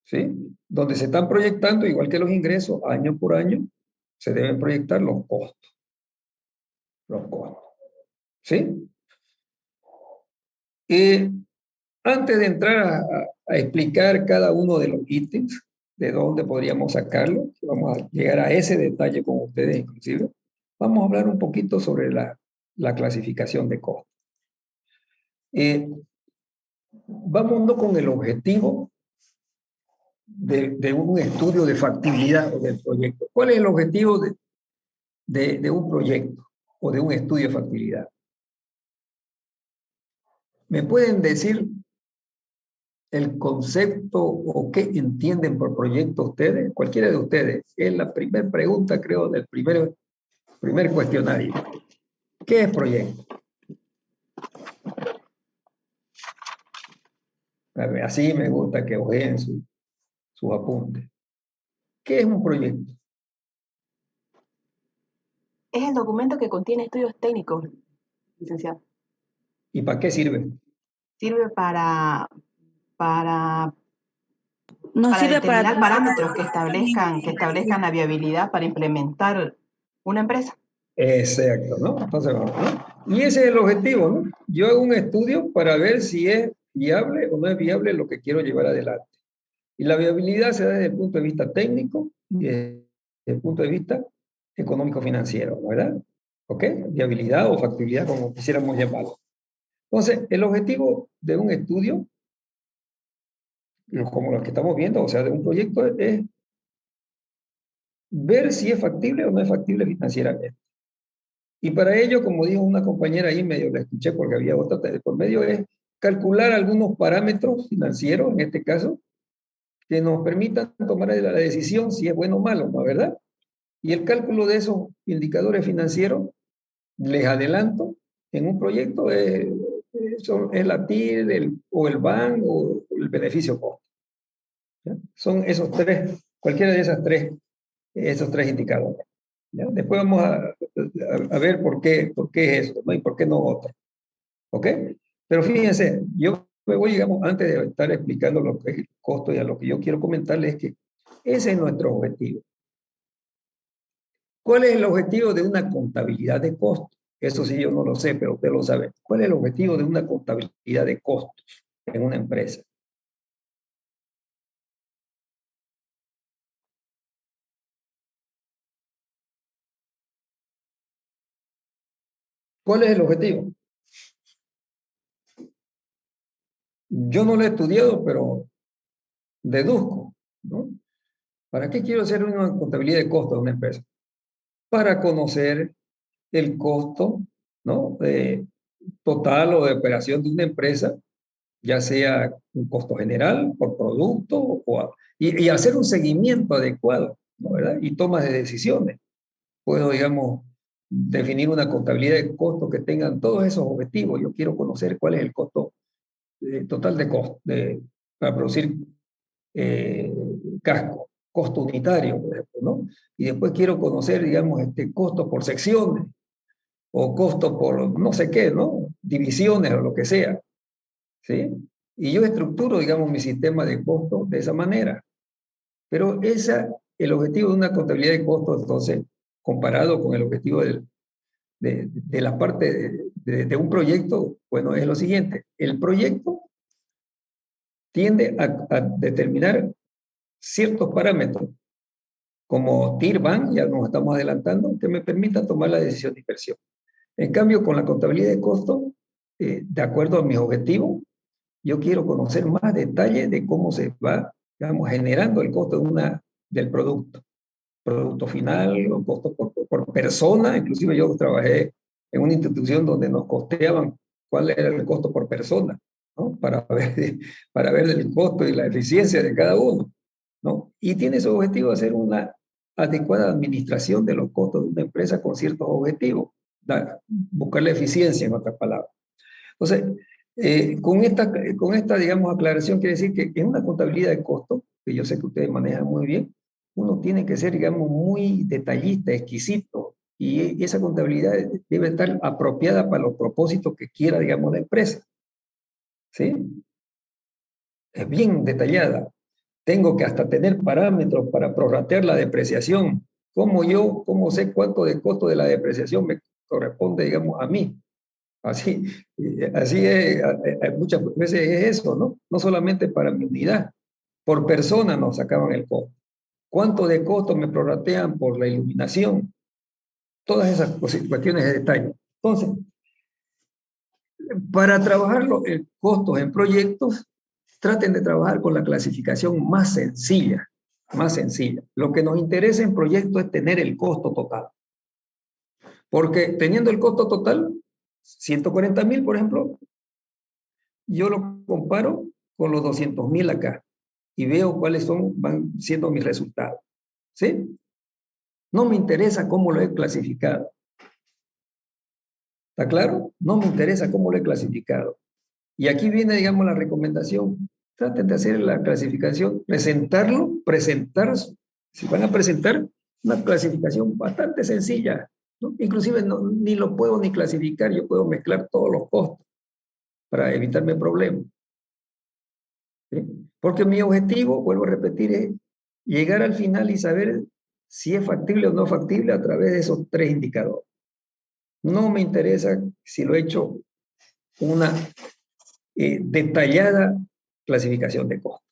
¿sí? Donde se están proyectando, igual que los ingresos, año por año, se deben proyectar los costos. Los costos, ¿sí? Antes de entrar a explicar cada uno de los ítems, de dónde podríamos sacarlo, vamos a llegar a ese detalle con ustedes inclusive, vamos a hablar un poquito sobre la clasificación de costos. Vámonos con el objetivo de un estudio de factibilidad del proyecto. ¿Cuál es el objetivo de un proyecto o de un estudio de factibilidad? ¿Me pueden decir el concepto o qué entienden por proyecto ustedes? Cualquiera de ustedes. Es la primera pregunta, creo, del primer cuestionario. ¿Qué es proyecto? Así me gusta que ojeen sus apuntes. ¿Qué es un proyecto? Es el documento que contiene estudios técnicos, licenciado. ¿Y para qué sirve? Sirve para Nos sirve determinar para parámetros que establezcan la viabilidad para implementar una empresa. Exacto, ¿no? Entonces, ¿no? Y ese es el objetivo, ¿no? Yo hago un estudio para ver si es viable o no es viable lo que quiero llevar adelante. Y la viabilidad se da desde el punto de vista técnico y desde el punto de vista económico-financiero, ¿verdad? ¿Ok? Viabilidad o factibilidad, como quisiéramos llamarlo. Entonces, el objetivo de un estudio, como lo que estamos viendo, o sea, de un proyecto, es ver si es factible o no es factible financieramente. Y para ello, como dijo una compañera ahí, medio la escuché porque había otra de por medio, es calcular algunos parámetros financieros, en este caso, que nos permitan tomar la decisión si es bueno o malo, ¿no? ¿Verdad? Y el cálculo de esos indicadores financieros, les adelanto, en un proyecto es la TIR o el BAN o el beneficio costo. ¿Ya? Son esos tres, cualquiera de esos tres indicadores. ¿Ya? Después vamos a ver por qué es eso, ¿no? Y por qué no otro. ¿Ok? Pero fíjense, yo me voy, digamos, antes de estar explicando lo que es el costo y a lo que yo quiero comentarles es que ese es nuestro objetivo. ¿Cuál es el objetivo de una contabilidad de costos? Eso sí yo no lo sé, pero usted lo sabe. ¿Cuál es el objetivo de una contabilidad de costos en una empresa? ¿Cuál es el objetivo? Yo no lo he estudiado, pero deduzco, ¿no? ¿Para qué quiero hacer una contabilidad de costos de una empresa? Para conocer el costo, ¿no? Total o de operación de una empresa, ya sea un costo general por producto y hacer un seguimiento adecuado, ¿no? ¿Verdad? Y tomas de decisiones. Puedo, digamos, definir una contabilidad de costos que tengan todos esos objetivos. Yo quiero conocer cuál es el costo total de costo para producir eh, casco, costo unitario, por ejemplo, ¿no? Y después quiero conocer, digamos, costo por secciones o costo por no sé qué, ¿no? Divisiones o lo que sea, ¿sí? Y yo estructuro, digamos, mi sistema de costos de esa manera. Pero el objetivo de una contabilidad de costos, entonces, comparado con el objetivo de la parte de un proyecto, bueno, es lo siguiente. El proyecto tiende a determinar ciertos parámetros, como TIR-BAN, ya nos estamos adelantando, que me permitan tomar la decisión de inversión. En cambio, con la contabilidad de costos, de acuerdo a mis objetivos, yo quiero conocer más detalles de cómo se va, digamos, generando el costo del producto final, o costo por persona. Inclusive yo trabajé en una institución donde nos costeaban cuál era el costo por persona, ¿no? Para ver el costo y la eficiencia de cada uno, ¿no? Y tiene su objetivo hacer una adecuada administración de los costos de una empresa con ciertos objetivos, buscar la eficiencia, en otras palabras. Entonces, con esta, digamos, aclaración, quiere decir que en una contabilidad de costos, que yo sé que ustedes manejan muy bien, uno tiene que ser, digamos, muy detallista, exquisito, y esa contabilidad debe estar apropiada para los propósitos que quiera, digamos, la empresa. ¿Sí? Es bien detallada. Tengo que hasta tener parámetros para prorratear la depreciación. ¿Cómo sé cuánto de costo de la depreciación me corresponde, digamos, a mí? Así, así es, muchas veces es eso, ¿no? No solamente para mi unidad, por persona nos sacaban el costo. ¿Cuánto de costo me prorratean por la iluminación? Todas esas cuestiones de detalle. Entonces, para trabajar los costos en proyectos, traten de trabajar con la clasificación más sencilla, más sencilla. Lo que nos interesa en proyectos es tener el costo total. Porque teniendo el costo total, 140,000, por ejemplo, yo lo comparo con los 200,000 acá y veo cuáles van siendo mis resultados. ¿Sí? No me interesa cómo lo he clasificado. ¿Está claro? No me interesa cómo lo he clasificado. Y aquí viene, digamos, la recomendación. Traten de hacer la clasificación, presentar, si van a presentar una clasificación bastante sencilla, ¿no? Inclusive ni lo puedo ni clasificar, yo puedo mezclar todos los costos para evitarme problemas. ¿Sí? Porque mi objetivo, vuelvo a repetir, es llegar al final y saber si es factible o no factible a través de esos tres indicadores. No me interesa si lo he hecho una detallada clasificación de costos.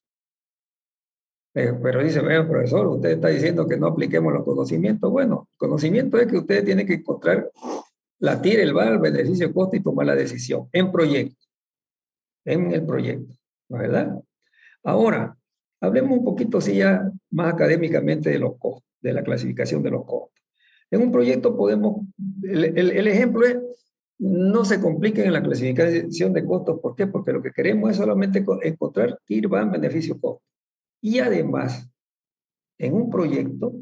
Pero dice, bueno, profesor, usted está diciendo que no apliquemos los conocimientos. Bueno, el conocimiento es que ustedes tienen que encontrar la TIR, el VAR, el beneficio costo y tomar la decisión en proyecto, en el proyecto, ¿no es verdad? Ahora, hablemos un poquito, sí, ya más académicamente de los costos, de la clasificación de los costos. En un proyecto podemos, el ejemplo es, no se compliquen en la clasificación de costos. ¿Por qué? Porque lo que queremos es solamente encontrar TIR, VAR, beneficio costo. Y además, en un proyecto,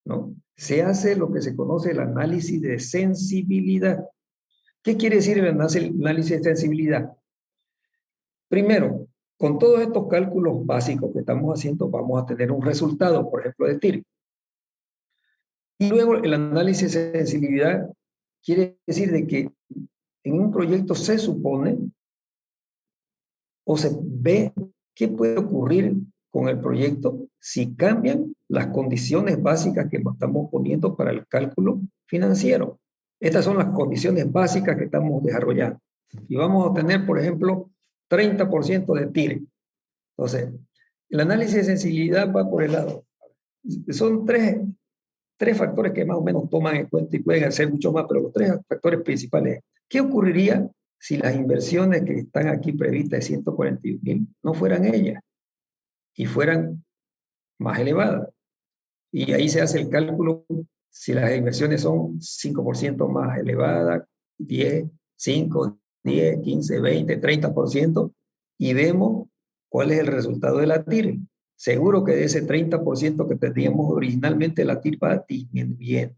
¿no?, se hace lo que se conoce el análisis de sensibilidad. ¿Qué quiere decir el análisis de sensibilidad? Primero, con todos estos cálculos básicos que estamos haciendo, vamos a tener un resultado, por ejemplo, de TIR. Y luego el análisis de sensibilidad quiere decir de que en un proyecto se supone o se ve qué puede ocurrir con el proyecto si cambian las condiciones básicas que estamos poniendo para el cálculo financiero. Estas son las condiciones básicas que estamos desarrollando. Y vamos a tener, por ejemplo, 30% de TIR. Entonces, el análisis de sensibilidad va por el lado. Son tres factores que más o menos toman en cuenta y pueden hacer mucho más, pero los tres factores principales. ¿Qué ocurriría si las inversiones que están aquí previstas de 141.000 no fueran ellas y fueran más elevadas? Y ahí se hace el cálculo si las inversiones son 5% más elevadas, 10, 5, 10, 15, 20, 30%, y vemos cuál es el resultado de la TIR. Seguro que de ese 30% que teníamos originalmente, la TIR va disminuyendo,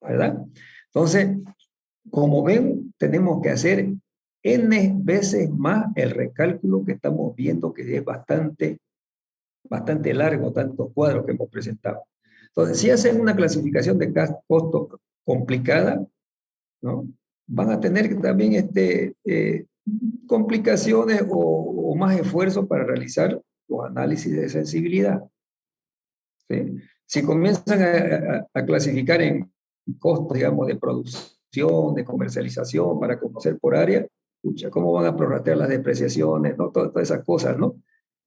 ¿verdad? Entonces, como ven, tenemos que hacer N veces más el recálculo que estamos viendo, que es bastante largo, tantos cuadros que hemos presentado. Entonces, si hacen una clasificación de costos complicada, ¿no?, van a tener también complicaciones o más esfuerzo para realizar los análisis de sensibilidad, ¿sí? Si comienzan a clasificar en costos, digamos, de producción, de comercialización, para conocer por área, escucha, ¿cómo van a prorratear las depreciaciones, ¿no? Todas esas cosas, ¿no?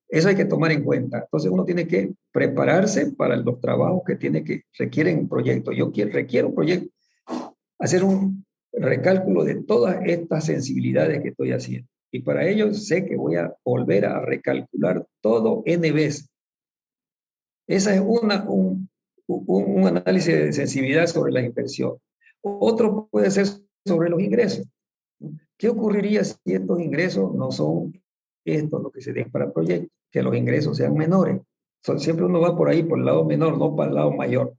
Eso hay que tomar en cuenta. Entonces uno tiene que prepararse para los trabajos que requieren un proyecto. Requiero un proyecto, hacer un recálculo de todas estas sensibilidades que estoy haciendo. Y para ello sé que voy a volver a recalcular todo N veces. Esa es un análisis de sensibilidad sobre la inversión. Otro puede ser sobre los ingresos. ¿Qué ocurriría si estos ingresos no son estos los que se den para el proyecto? Que los ingresos sean menores. Siempre uno va por ahí, por el lado menor, no para el lado mayor.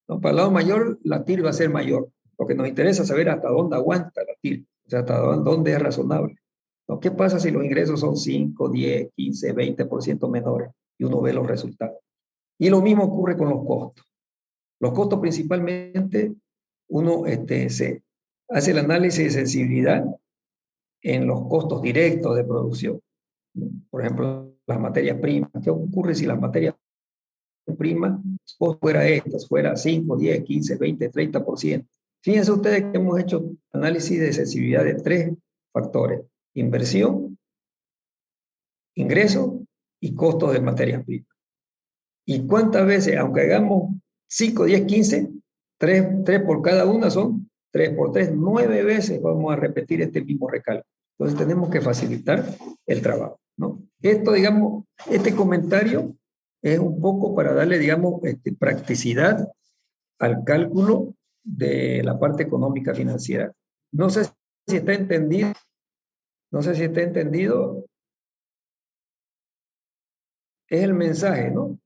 No, para el lado mayor, la TIR va a ser mayor. Lo que nos interesa es saber hasta dónde aguanta la TIR, o sea, hasta dónde es razonable. ¿No? ¿Qué pasa si los ingresos son 5, 10, 15, 20% menores? Y uno ve los resultados. Y lo mismo ocurre con los costos. Los costos principalmente, uno se hace el análisis de sensibilidad en los costos directos de producción. Por ejemplo, las materias primas. ¿Qué ocurre si las materias primas fuera 5, 10, 15, 20, 30%? Fíjense ustedes que hemos hecho análisis de sensibilidad de tres factores: inversión, ingreso y costos de materias primas. ¿Y cuántas veces, aunque hagamos 5, 10, 15, 3 por cada una son 3 por 3, 9 veces vamos a repetir este mismo recálculo? Entonces tenemos que facilitar el trabajo, ¿no? Esto, digamos, este comentario es un poco para darle, digamos, practicidad al cálculo de la parte económica financiera. No sé si está entendido, no sé si está entendido. Es el mensaje, ¿no?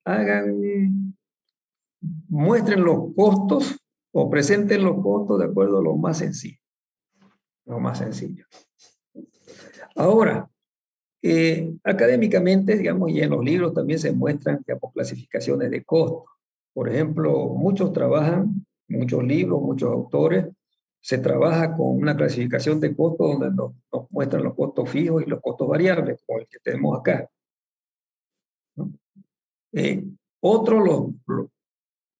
Muestren los costos o presenten los costos de acuerdo a lo más sencillo. Lo más sencillo. Ahora, académicamente, digamos, y en los libros también se muestran, digamos, clasificaciones de costos. Por ejemplo, muchos libros, muchos autores, se trabaja con una clasificación de costos donde nos muestran los costos fijos y los costos variables, como el que tenemos acá, ¿no? Otros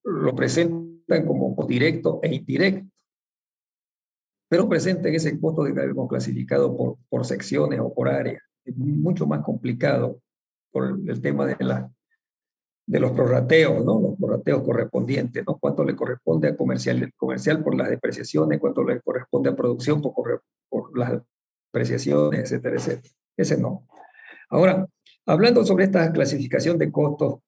lo presentan como directo e indirecto, pero presentan ese costo que hemos clasificado por secciones o por áreas. Es mucho más complicado por el tema de los prorrateos, ¿no? Los prorrateos correspondientes, ¿no? ¿Cuánto le corresponde a comercial por las depreciaciones? ¿Cuánto le corresponde a producción por las depreciaciones, etcétera, etcétera? Ese no. Ahora, hablando sobre esta clasificación de costos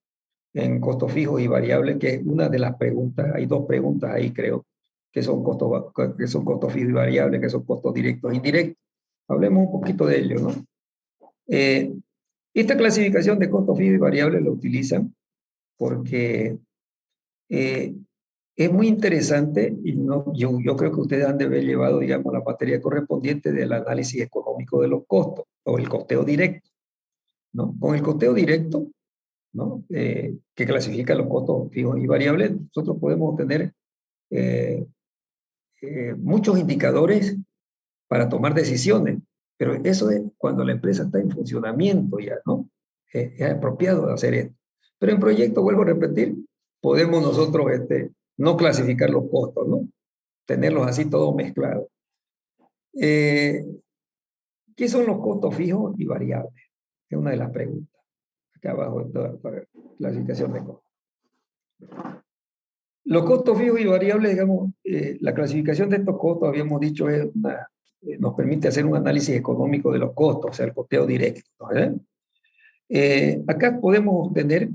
en costos fijos y variables, que es una de las preguntas, hay dos preguntas ahí, creo, que son costos fijos y variables, que son costos directos e indirectos. Hablemos un poquito de ello, ¿no? Esta clasificación de costos fijos y variables la utilizan porque es muy interesante y no, yo creo que ustedes han de haber llevado, digamos, la materia correspondiente del análisis económico de los costos o el costeo directo, ¿no? Con el costeo directo, ¿no? Que clasifica los costos fijos y variables, nosotros podemos obtener muchos indicadores para tomar decisiones, pero eso es cuando la empresa está en funcionamiento ya, ¿no? Es apropiado de hacer esto. Pero en proyecto, vuelvo a repetir, podemos nosotros no clasificar los costos, ¿no? Tenerlos así todos mezclados. ¿Qué son los costos fijos y variables? Es una de las preguntas. Acá abajo está la clasificación de costos. Los costos fijos y variables, digamos, la clasificación de estos costos, habíamos dicho, nos permite hacer un análisis económico de los costos, o sea, el costeo directo. Acá podemos obtener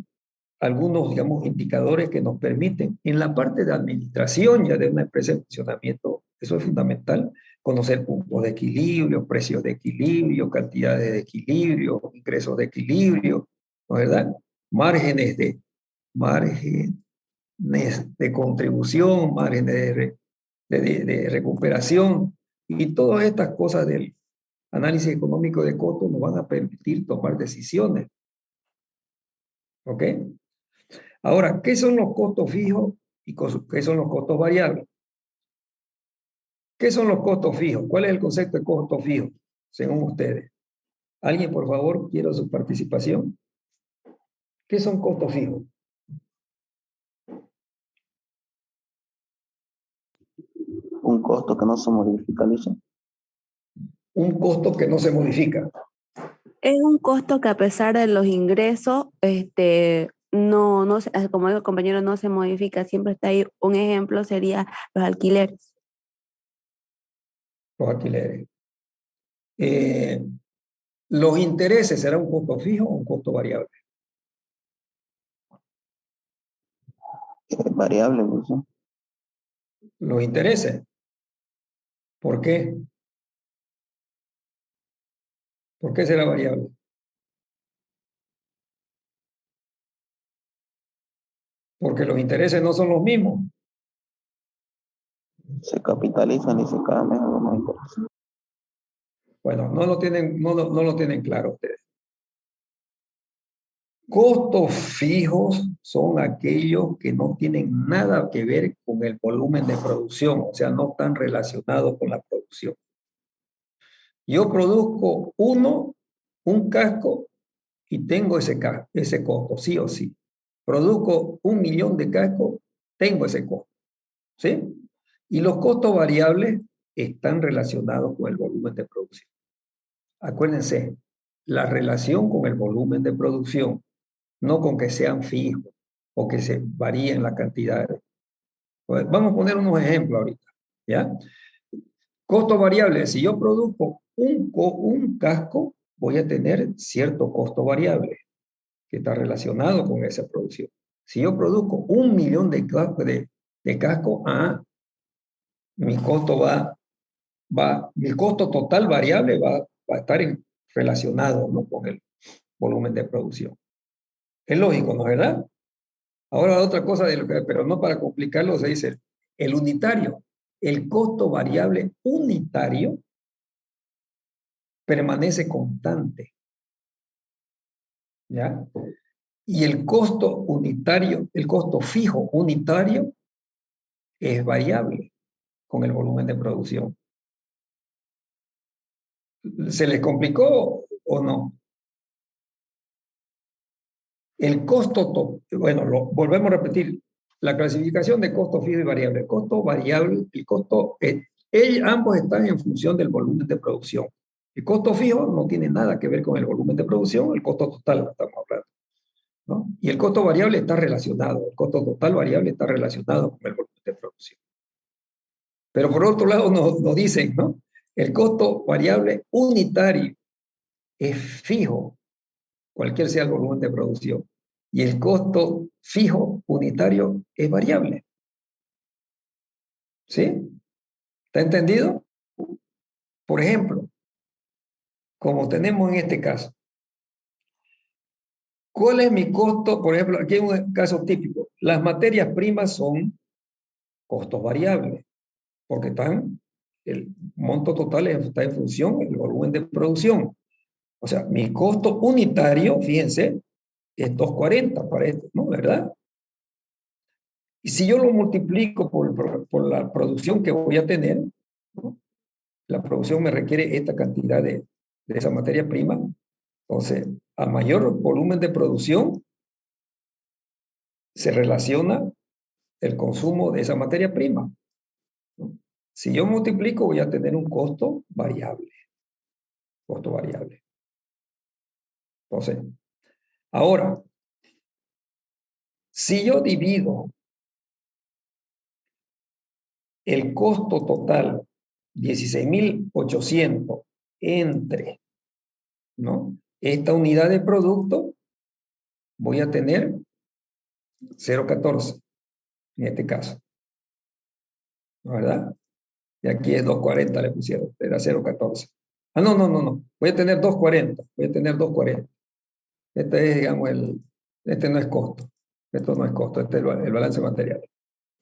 algunos, digamos, indicadores que nos permiten, en la parte de administración ya de una empresa en funcionamiento, eso es fundamental, conocer puntos de equilibrio, precios de equilibrio, cantidades de equilibrio, ingresos de equilibrio, ¿no es verdad? Márgenes de contribución, márgenes de recuperación, y todas estas cosas del análisis económico de costos nos van a permitir tomar decisiones. ¿Ok? Ahora, ¿qué son los costos fijos y qué son los costos variables? ¿Qué son los costos fijos? ¿Cuál es el concepto de costo fijo, según ustedes? ¿Alguien, por favor, quiere su participación? ¿Qué son costos fijos? Un costo que no se modifica, Alicia. Un costo que no se modifica. Es un costo que a pesar de los ingresos, como dijo el compañero, no se modifica, siempre está ahí. Un ejemplo sería los alquileres. Los alquileres. ¿Los intereses será un costo fijo o un costo variable? Es variable, Alicia. Los intereses. ¿Por qué? ¿Por qué será variable? Porque los intereses no son los mismos. Se capitalizan y se cada mes algo más interesante. Bueno, no lo tienen claro ustedes. Costos fijos son aquellos que no tienen nada que ver con el volumen de producción, o sea, no están relacionados con la producción. Yo produzco un casco y tengo ese costo, sí o sí. Produzco 1.000.000 de cascos, tengo ese costo, ¿sí? Y los costos variables están relacionados con el volumen de producción. Acuérdense, la relación con el volumen de producción, no con que sean fijos o que se varíen las cantidades. Pues vamos a poner unos ejemplos ahorita, ¿ya? Costo variable, si yo produzco un casco, voy a tener cierto costo variable que está relacionado con esa producción. Si yo produzco 1.000.000 de casco, mi costo mi costo total variable va a estar relacionado, ¿no?, con el volumen de producción. Es lógico, ¿no es verdad? Ahora otra cosa, pero no para complicarlo, se dice el unitario. El costo variable unitario permanece constante, ¿ya? Y el costo unitario, el costo fijo unitario es variable con el volumen de producción. ¿Se les complicó o no? El costo, bueno, volvemos a repetir, la clasificación de costo fijo y variable. El costo variable, ambos están en función del volumen de producción. El costo fijo no tiene nada que ver con el volumen de producción, el costo total estamos hablando, ¿no? Y el costo variable está relacionado, el costo total variable está relacionado con el volumen de producción. Pero por otro lado nos dicen, ¿no? El costo variable unitario es fijo, cualquier sea el volumen de producción. Y el costo fijo unitario es variable. ¿Sí? ¿Está entendido? Por ejemplo, como tenemos en este caso, ¿Cuál es mi costo? Por ejemplo, aquí hay un caso típico. Las materias primas son costos variables, porque el monto total está en función del volumen de producción. O sea, mi costo unitario, fíjense, es 240 para esto, ¿no? ¿Verdad? Y si yo lo multiplico por la producción que voy a tener, ¿no? La producción me requiere esta cantidad de esa materia prima. Entonces, a mayor volumen de producción, se relaciona el consumo de esa materia prima, ¿no? Si yo multiplico, voy a tener un costo variable. Costo variable. Entonces, ahora, si yo divido el costo total, 16.800, entre, ¿no?, esta unidad de producto, voy a tener 0,14 en este caso, ¿no? ¿Verdad? Y aquí es 240 le pusieron, era 0,14. Ah, no. Voy a tener 240. Voy a tener 240. Este es, digamos, este no es costo. Esto no es costo, este es el balance material.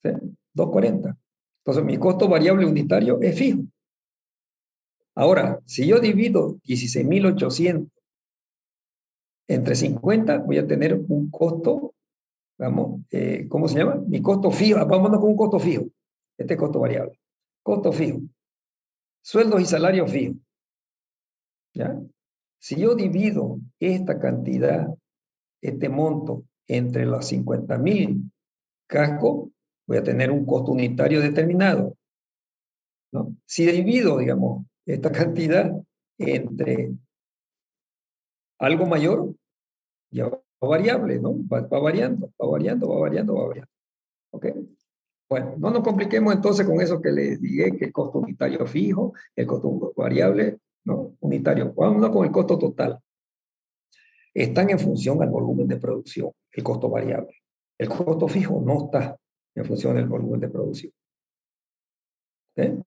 ¿Sí? 240. Entonces, mi costo variable unitario es fijo. Ahora, si yo divido 16.800 entre 50, voy a tener un costo, vamos, ¿cómo se llama? Mi costo fijo. Vámonos con un costo fijo. Este es costo variable. Costo fijo. Sueldos y salarios fijos. ¿Ya? Si yo divido esta cantidad, este monto, entre los 50.000 cascos, voy a tener un costo unitario determinado, ¿no? Si divido, digamos, esta cantidad entre algo mayor, ya va variable, ¿no? Va variando, va variando, va variando, va variando. ¿Ok? Bueno, no nos compliquemos entonces con eso que les dije, que el costo unitario fijo, el costo variable, ¿no? Unitario. Vámonos con el costo total. Están en función al volumen de producción, el costo variable. El costo fijo no está en función del volumen de producción. ¿Okay?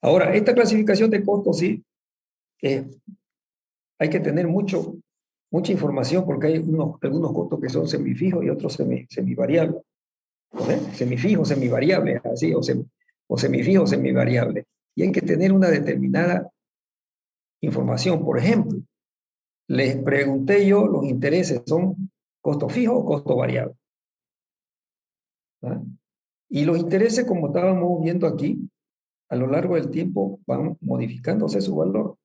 Ahora, esta clasificación de costos sí, hay que tener mucha información porque hay algunos costos que son semifijos y otros semivariables. ¿Okay? Semifijos, semivariables, así, o semifijos, semivariables. Y hay que tener una determinada información. Por ejemplo, les pregunté yo, los intereses son costo fijo o costo variable. ¿Ah? Y los intereses, como estábamos viendo aquí, a lo largo del tiempo van modificándose su valor.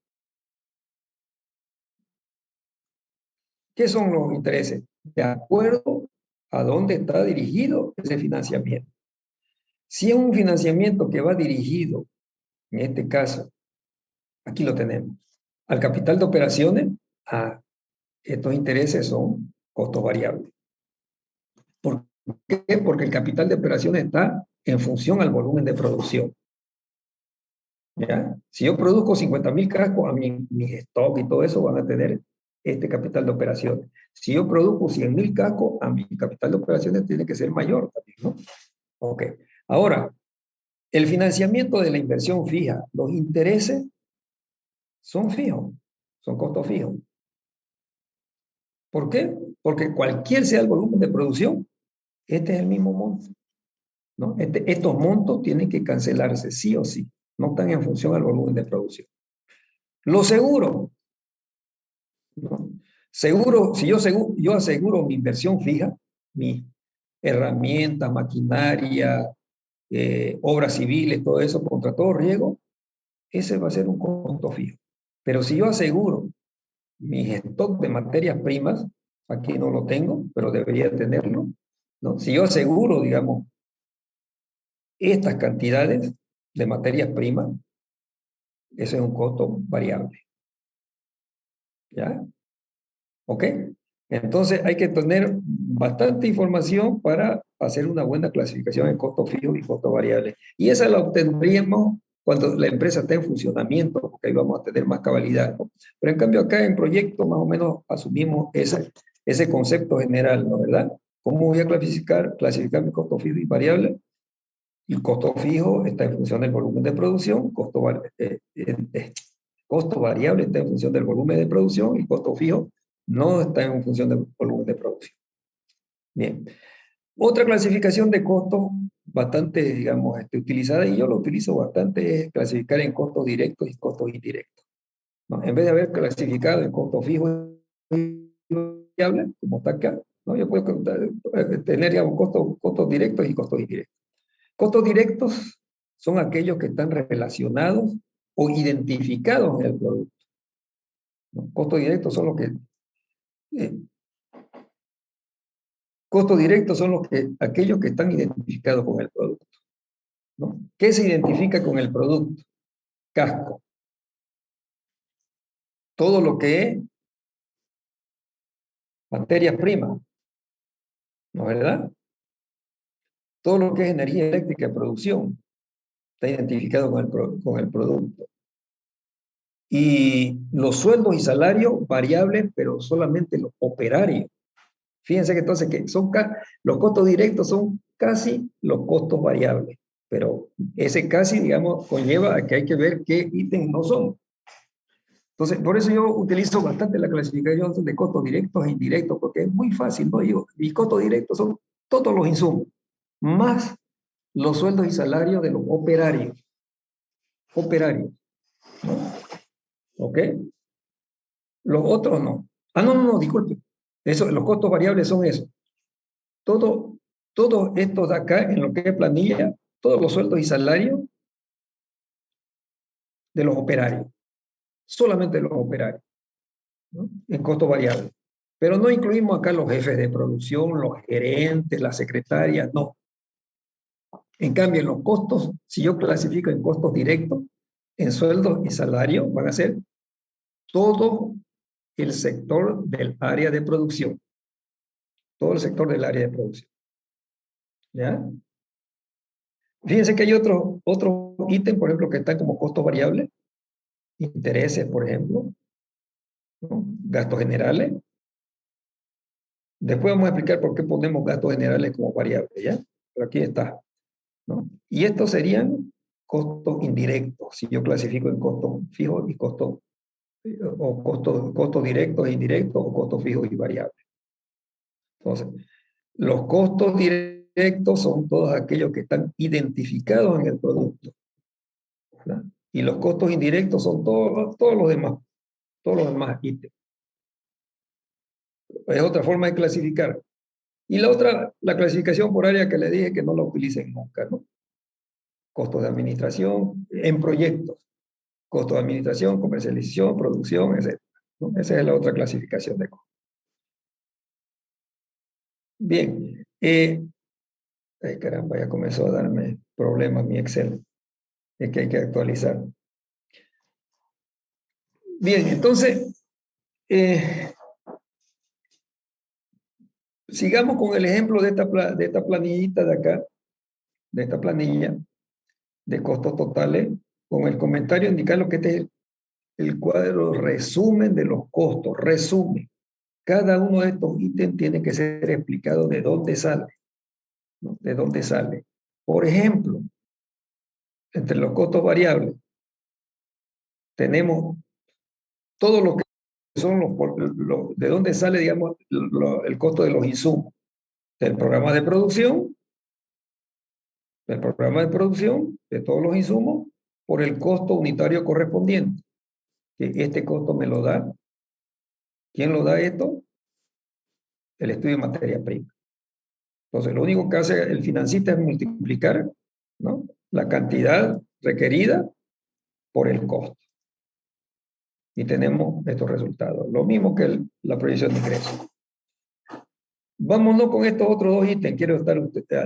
¿Qué son los intereses? De acuerdo a dónde está dirigido ese financiamiento. Si es un financiamiento que va dirigido, en este caso, aquí lo tenemos, al capital de operaciones, estos intereses son costos variables. ¿Por qué? Porque el capital de operaciones está en función al volumen de producción. ¿Ya? Si yo produzco 50.000 cascos, a mi stock y todo eso van a tener este capital de operaciones. Si yo produzco 100.000 cascos, a mi capital de operaciones tiene que ser mayor también, ¿no? Ok. Ahora, el financiamiento de la inversión fija, los intereses son fijos, son costos fijos. ¿Por qué? Porque cualquier sea el volumen de producción, este es el mismo monto, ¿no? Estos montos tienen que cancelarse sí o sí, no están en función al volumen de producción. Los seguros, ¿no? Seguro, si yo aseguro mi inversión fija, mi herramienta, maquinaria, obras civiles, todo eso, contra todo riesgo, ese va a ser un costo fijo. Pero si yo aseguro mis stock de materias primas, aquí no lo tengo, pero debería tenerlo, ¿no? Si yo aseguro, digamos, estas cantidades de materias primas, ese es un costo variable. ¿Ya? ¿Ok? Entonces hay que tener bastante información para hacer una buena clasificación en costo fijo y costo variable. Y esa la obtendríamos cuando la empresa esté en funcionamiento, porque ahí vamos a tener más cabalidad, ¿no? Pero en cambio acá en proyecto más o menos asumimos ese concepto general, ¿no? ¿Verdad? ¿Cómo voy a clasificar mi costo fijo y variable? El costo fijo está en función del volumen de producción, costo variable está en función del volumen de producción y costo fijo no está en función del volumen de producción. Bien. Otra clasificación de costos bastante, digamos, utilizada, y yo lo utilizo bastante, es clasificar en costos directos y costos indirectos, ¿no? En vez de haber clasificado en costos fijos y variables, como está acá, ¿no? Yo puedo tener, digamos, costos directos y costos indirectos. Costos directos son aquellos que están relacionados o identificados en el producto, ¿no? Costos directos son los que costos directos son aquellos que están identificados con el producto, ¿no? ¿Qué se identifica con el producto? Casco. Todo lo que es materias primas, ¿no es verdad? Todo lo que es energía eléctrica de producción está identificado con el producto. Y los sueldos y salarios variables, pero solamente los operarios. Fíjense que entonces los costos directos son casi los costos variables, pero ese casi, digamos, conlleva a que hay que ver qué ítems no son. Entonces, por eso yo utilizo bastante la clasificación de costos directos e indirectos, porque es muy fácil, ¿no? Digo, mis costos directos son todos los insumos, más los sueldos y salarios de los operarios. Operarios, ¿no? ¿Ok? Los otros no. Ah, no, disculpe. Eso, los costos variables son eso. Todo esto de acá, en lo que es planilla, todos los sueldos y salarios de los operarios. Solamente los operarios, ¿no? En costos variables. Pero no incluimos acá los jefes de producción, los gerentes, las secretarias, no. En cambio, en los costos, si yo clasifico en costos directos, en sueldos y salarios, van a ser todo el sector del área de producción. Todo el sector del área de producción. ¿Ya? Fíjense que hay otro ítem, por ejemplo, que están como costos variables. Intereses, por ejemplo, ¿no? Gastos generales. Después vamos a explicar por qué ponemos gastos generales como variables, ¿ya? Pero aquí está, ¿no? Y estos serían costos indirectos, si yo clasifico en costos fijos y costos directos e indirectos, o costos fijos y variables. Entonces, los costos directos son todos aquellos que están identificados en el producto, ¿verdad? Y los costos indirectos son todos los demás ítems. Es otra forma de clasificar. Y la otra, la clasificación por área que le dije que no la utilicen nunca, ¿no? Costos de administración en proyectos. Costos de administración, comercialización, producción, etc., ¿no? Esa es la otra clasificación de costos. Bien. Ay, caramba, ya comenzó a darme problemas mi Excel. Es que hay que actualizar. Bien, entonces, sigamos con el ejemplo de esta planillita de acá, de esta planilla de costos totales, con el comentario indicar lo que este es el cuadro resumen de los costos, resumen. Cada uno de estos ítems tiene que ser explicado de dónde sale, ¿no? De dónde sale. Por ejemplo, entre los costos variables, tenemos todo lo que son de dónde sale, digamos, el costo de los insumos, del programa de producción, de todos los insumos, por el costo unitario correspondiente. Que este costo me lo da. ¿Quién lo da esto? El estudio de materia prima. Entonces, lo único que hace el financista es multiplicar, ¿no?, la cantidad requerida por el costo. Y tenemos estos resultados. Lo mismo que la proyección de ingresos. Vámonos con estos otros dos ítems. Quiero estar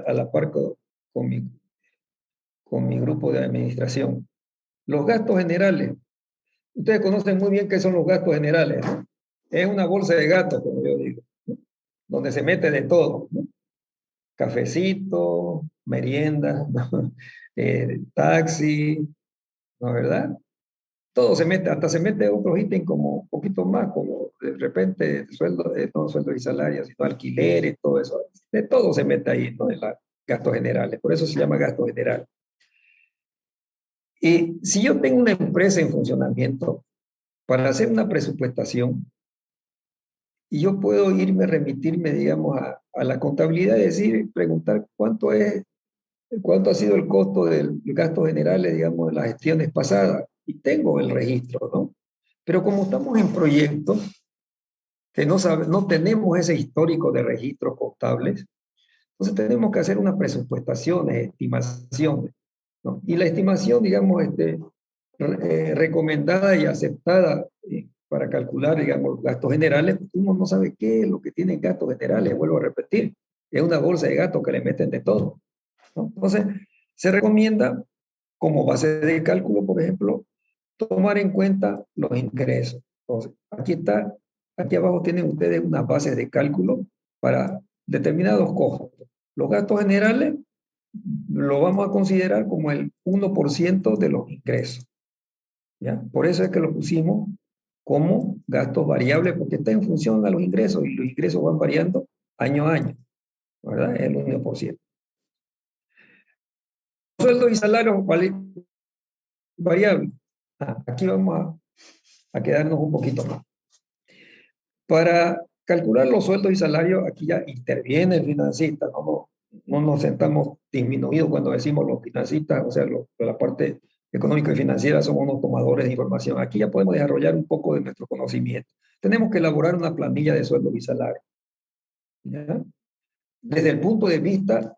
a la par con mi grupo de administración. Los gastos generales. Ustedes conocen muy bien qué son los gastos generales, ¿no? Es una bolsa de gastos, como yo digo, ¿no?, donde se mete de todo, ¿no? Cafecito, merienda, ¿no? Taxi, ¿no es verdad? Todo se mete, hasta se mete otros ítems como un poquito más, como de repente no sueldos y salarios, sino alquileres, todo eso. De todo se mete ahí, ¿no?, en los gastos generales. Por eso se llama gasto general. Y si yo tengo una empresa en funcionamiento, para hacer una presupuestación, y yo puedo remitirme, digamos, a la contabilidad, es decir, preguntar cuánto ha sido el costo del gasto generales, digamos, en las gestiones pasadas, y tengo el registro, ¿no? Pero como estamos en proyectos, que no tenemos ese histórico de registros contables, entonces tenemos que hacer unas presupuestaciones, estimaciones, ¿no? Y la estimación, digamos, recomendada y aceptada para calcular, digamos, los gastos generales, uno no sabe qué es lo que tienen gastos generales, vuelvo a repetir, es una bolsa de gatos que le meten de todo, ¿no? Entonces, se recomienda como base de cálculo, por ejemplo, tomar en cuenta los ingresos. Entonces, aquí abajo tienen ustedes unas bases de cálculo para determinados costos. Los gastos generales lo vamos a considerar como el 1% de los ingresos, ¿ya? Por eso es que lo pusimos como gastos variables, porque está en función a los ingresos y los ingresos van variando año a año, ¿verdad? Es el 1%. Sueldos y salarios variables. Aquí vamos a quedarnos un poquito más. Para calcular los sueldos y salarios, aquí ya interviene el financista, no nos sentamos disminuidos cuando decimos los financistas, o sea, de la parte económica y financiera somos unos tomadores de información. Aquí ya podemos desarrollar un poco de nuestro conocimiento. Tenemos que elaborar una planilla de sueldos y salarios, ¿ya? Desde el punto de vista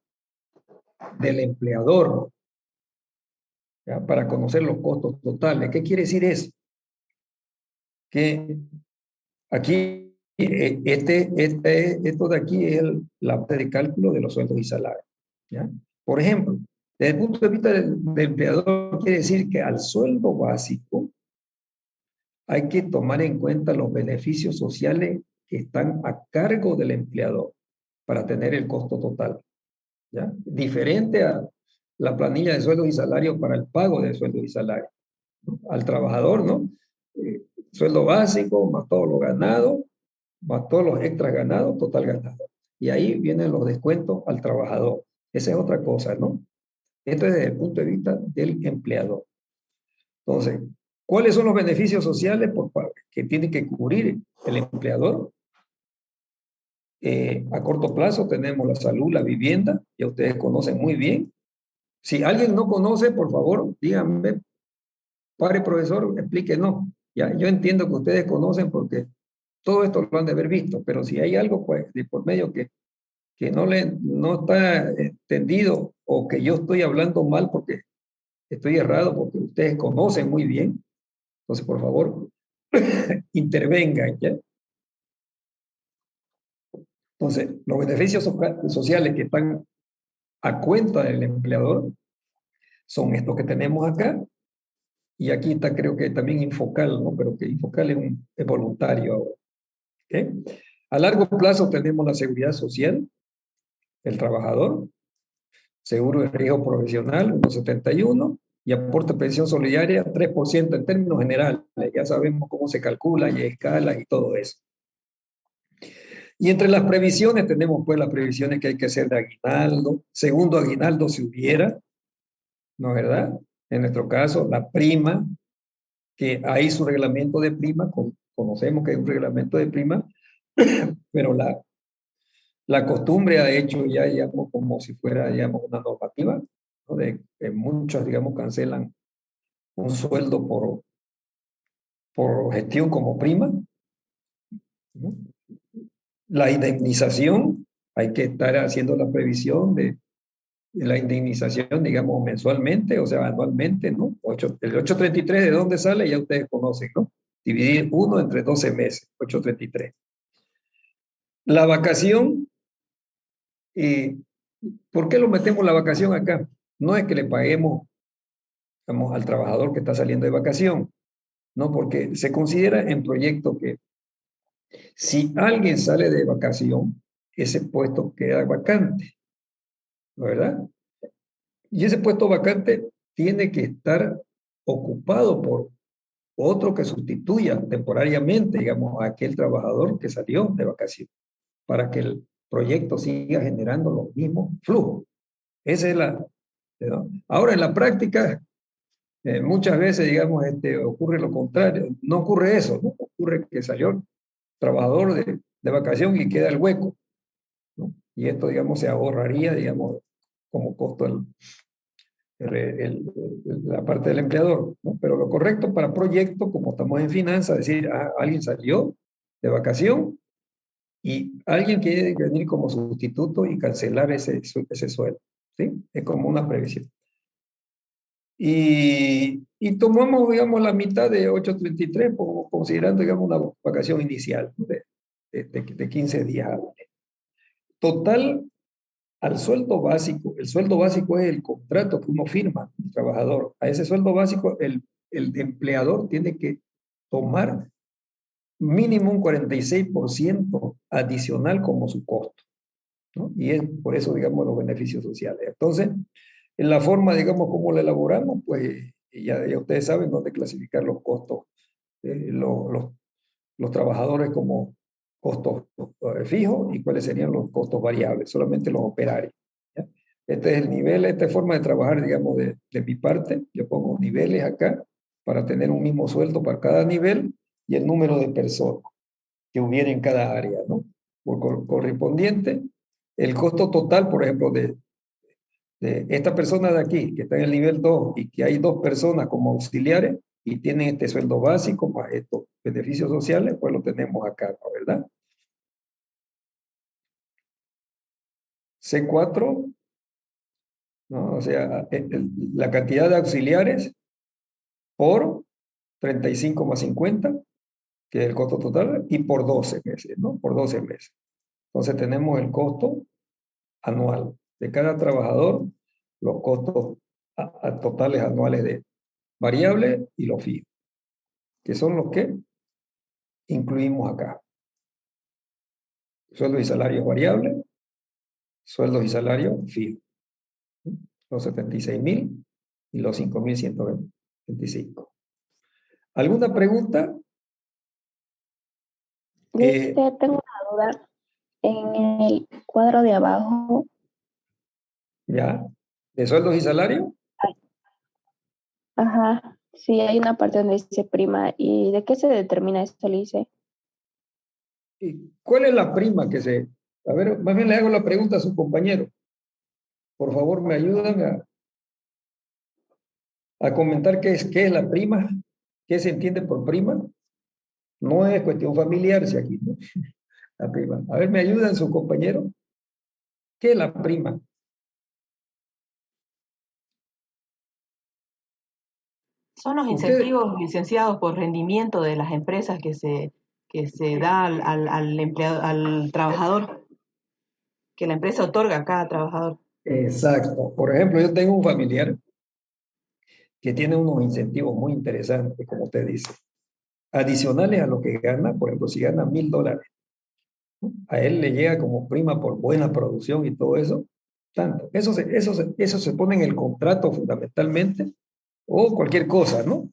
del empleador, ¿ya? Para conocer los costos totales. ¿Qué quiere decir eso? Que aquí, esto de aquí es la base de cálculo de los sueldos y salarios, ¿ya? Por ejemplo, desde el punto de vista del empleador, quiere decir que al sueldo básico hay que tomar en cuenta los beneficios sociales que están a cargo del empleador para tener el costo total, ¿ya? Diferente a la planilla de sueldos y salarios para el pago de sueldos y salarios, ¿no? Al trabajador, ¿no? Sueldo básico, más todo lo ganado, más todos los extras ganados, total ganado. Y ahí vienen los descuentos al trabajador. Esa es otra cosa, ¿no? Esto es desde el punto de vista del empleador. Entonces, ¿cuáles son los beneficios sociales que tiene que cubrir el empleador? A corto plazo tenemos la salud, la vivienda, ya ustedes conocen muy bien. Si alguien no conoce, por favor, díganme, padre profesor, explíquenos. Ya, yo entiendo que ustedes conocen porque todo esto lo han de haber visto, pero si hay algo pues, de por medio que no está entendido o que yo estoy hablando mal porque estoy errado, porque ustedes conocen muy bien, entonces por favor intervengan, ¿ya? Entonces, los beneficios sociales que están a cuenta del empleador son estos que tenemos acá, y aquí está creo que también Infocal, ¿no? Pero que Infocal es voluntario ahora, ¿okay? A largo plazo tenemos la seguridad social del trabajador, seguro de riesgo profesional 1,71 y aporte a pensión solidaria 3% en términos generales. Ya sabemos cómo se calcula y escalas y todo eso. Y entre las previsiones tenemos pues las previsiones que hay que hacer de aguinaldo, segundo aguinaldo si hubiera, ¿no es verdad? En nuestro caso, la prima, que hay su reglamento de prima, conocemos que hay un reglamento de prima, pero la costumbre ha hecho ya, digamos, como si fuera, digamos, una normativa, ¿no? De que muchos, digamos, cancelan un sueldo por gestión como prima, ¿no? La indemnización, hay que estar haciendo la previsión de la indemnización, digamos, mensualmente, o sea, anualmente, ¿no? El 833, ¿de dónde sale? Ya ustedes conocen, ¿no? Dividir 1 entre 12 meses, 833. La vacación, ¿por qué lo metemos la vacación acá? No es que le paguemos, digamos, al trabajador que está saliendo de vacación, ¿no? Porque se considera en proyecto que si alguien sale de vacación, ese puesto queda vacante, ¿verdad? Y ese puesto vacante tiene que estar ocupado por otro que sustituya temporariamente, digamos, a aquel trabajador que salió de vacación, para que el proyecto siga generando los mismos flujos. Esa es ¿no? Ahora, en la práctica, muchas veces, digamos, ocurre lo contrario. No ocurre eso, ¿no? Ocurre que salió el trabajador de vacación y queda el hueco, ¿no? Y esto, digamos, se ahorraría, digamos, como costo la parte del empleador, ¿no? Pero lo correcto para proyectos, como estamos en finanzas, es decir, alguien salió de vacación y alguien quiere venir como sustituto y cancelar ese sueldo, ¿sí? Es como una previsión. Y tomamos, digamos, la mitad de 833, considerando, digamos, una vacación inicial, ¿no? de 15 días hábiles. Total, al sueldo básico, el sueldo básico es el contrato que uno firma, el trabajador. A ese sueldo básico, el empleador tiene que tomar mínimo un 46% adicional como su costo, ¿no? Y es por eso, digamos, los beneficios sociales. Entonces, en la forma, digamos, como la elaboramos, pues ya ustedes saben dónde clasificar los costos, los trabajadores como costos fijos y cuáles serían los costos variables, solamente los operarios, ¿ya? Este es el nivel, esta es forma de trabajar, digamos, de mi parte. Yo pongo niveles acá para tener un mismo sueldo para cada nivel y el número de personas que hubiera en cada área, ¿no? Por correspondiente, el costo total, por ejemplo, de esta persona de aquí, que está en el nivel 2 y que hay 2 personas como auxiliares y tienen este sueldo básico más estos beneficios sociales, pues lo tenemos acá, ¿no? ¿Verdad? C4, ¿no? O sea, la cantidad de auxiliares por 35 más 50, que es el costo total, y por 12 meses, ¿no? Por 12 meses. Entonces tenemos el costo anual de cada trabajador, los costos totales anuales de variable y los fijos, que son los que incluimos acá. Sueldos y salarios variables, sueldos y salarios fijos. Los 76.000 y los 5.125. ¿Alguna pregunta? Tengo una duda. En el cuadro de abajo, ¿Ya? ¿De sueldos y salarios? ajá, sí hay una parte donde dice prima. ¿Y de qué se determina esto, Lice? ¿Y cuál es la prima que se... A ver, más bien le hago la pregunta a su compañero. Por favor, me ayudan a comentar qué es la prima, qué se entiende por prima. No es cuestión familiar, si aquí, ¿no? La prima. A ver, ¿me ayudan su compañero? ¿Qué es la prima? Son los Usted, incentivos licenciados por rendimiento de las empresas que se da al empleado, al trabajador, que la empresa otorga a cada trabajador. exacto. Por ejemplo, yo tengo un familiar que tiene unos incentivos muy interesantes, como usted dice, adicionales a lo que gana. Por ejemplo, si gana $1,000, ¿no? A él le llega como prima por buena producción y todo eso, tanto. Eso se pone en el contrato fundamentalmente, o cualquier cosa, ¿no?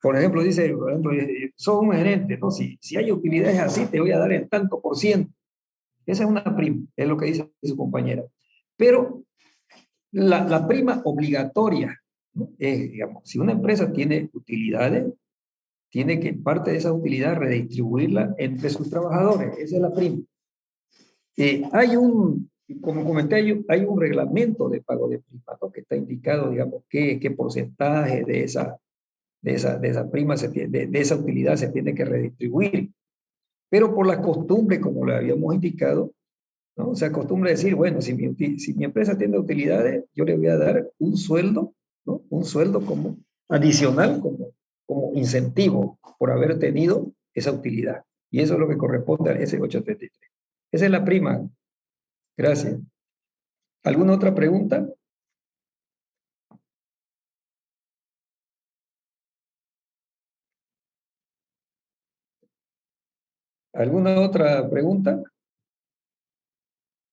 Por ejemplo, dice, por ejemplo, sos un gerente, ¿no? Si hay utilidades así, te voy a dar el tanto por ciento. Esa es una prima, es lo que dice su compañera. Pero la prima obligatoria, ¿no? Es, digamos, si una empresa tiene utilidades, tiene que parte de esa utilidad redistribuirla entre sus trabajadores. Esa es la prima. Como comenté, hay un reglamento de pago de prima, ¿no? Que está indicado, digamos, qué porcentaje de esa prima, de esa utilidad se tiene que redistribuir. Pero por la costumbre, como le habíamos indicado, ¿no? Se acostumbra a decir, bueno, si mi empresa tiene utilidades, yo le voy a dar un sueldo, ¿no? Un sueldo como adicional, como incentivo por haber tenido esa utilidad. Y eso es lo que corresponde a ese 833. Esa es la prima. Gracias. ¿Alguna otra pregunta? ¿Alguna otra pregunta?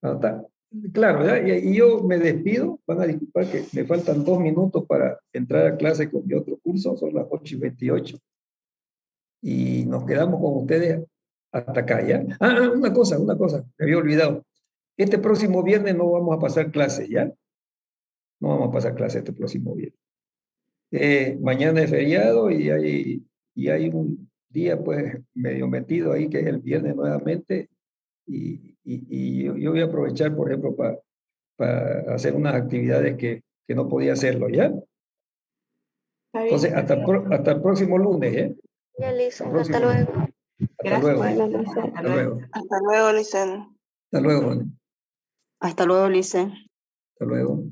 No, está. Claro, ¿ya? Y yo me despido. Van a disculpar que me faltan 2 minutos para entrar a clase con mi otro curso. Son las 8:28. Y nos quedamos con ustedes hasta acá, ¿ya? Una cosa, me había olvidado. Este próximo viernes no vamos a pasar clase, ¿ya? No vamos a pasar clase este próximo viernes. Mañana es feriado y hay un día pues medio metido ahí que es el viernes nuevamente y yo voy a aprovechar, por ejemplo, para hacer unas actividades que no podía hacerlo, ¿ya? Está bien. Entonces, hasta el próximo lunes, ¿eh? Ya, listo. Hasta el Hasta próximo lunes. luego. Hasta Gracias. luego. Bueno, Lice. Hasta Hasta luego. luego. Hasta luego, Licen. Hasta luego. Hasta luego, Licen. Hasta luego.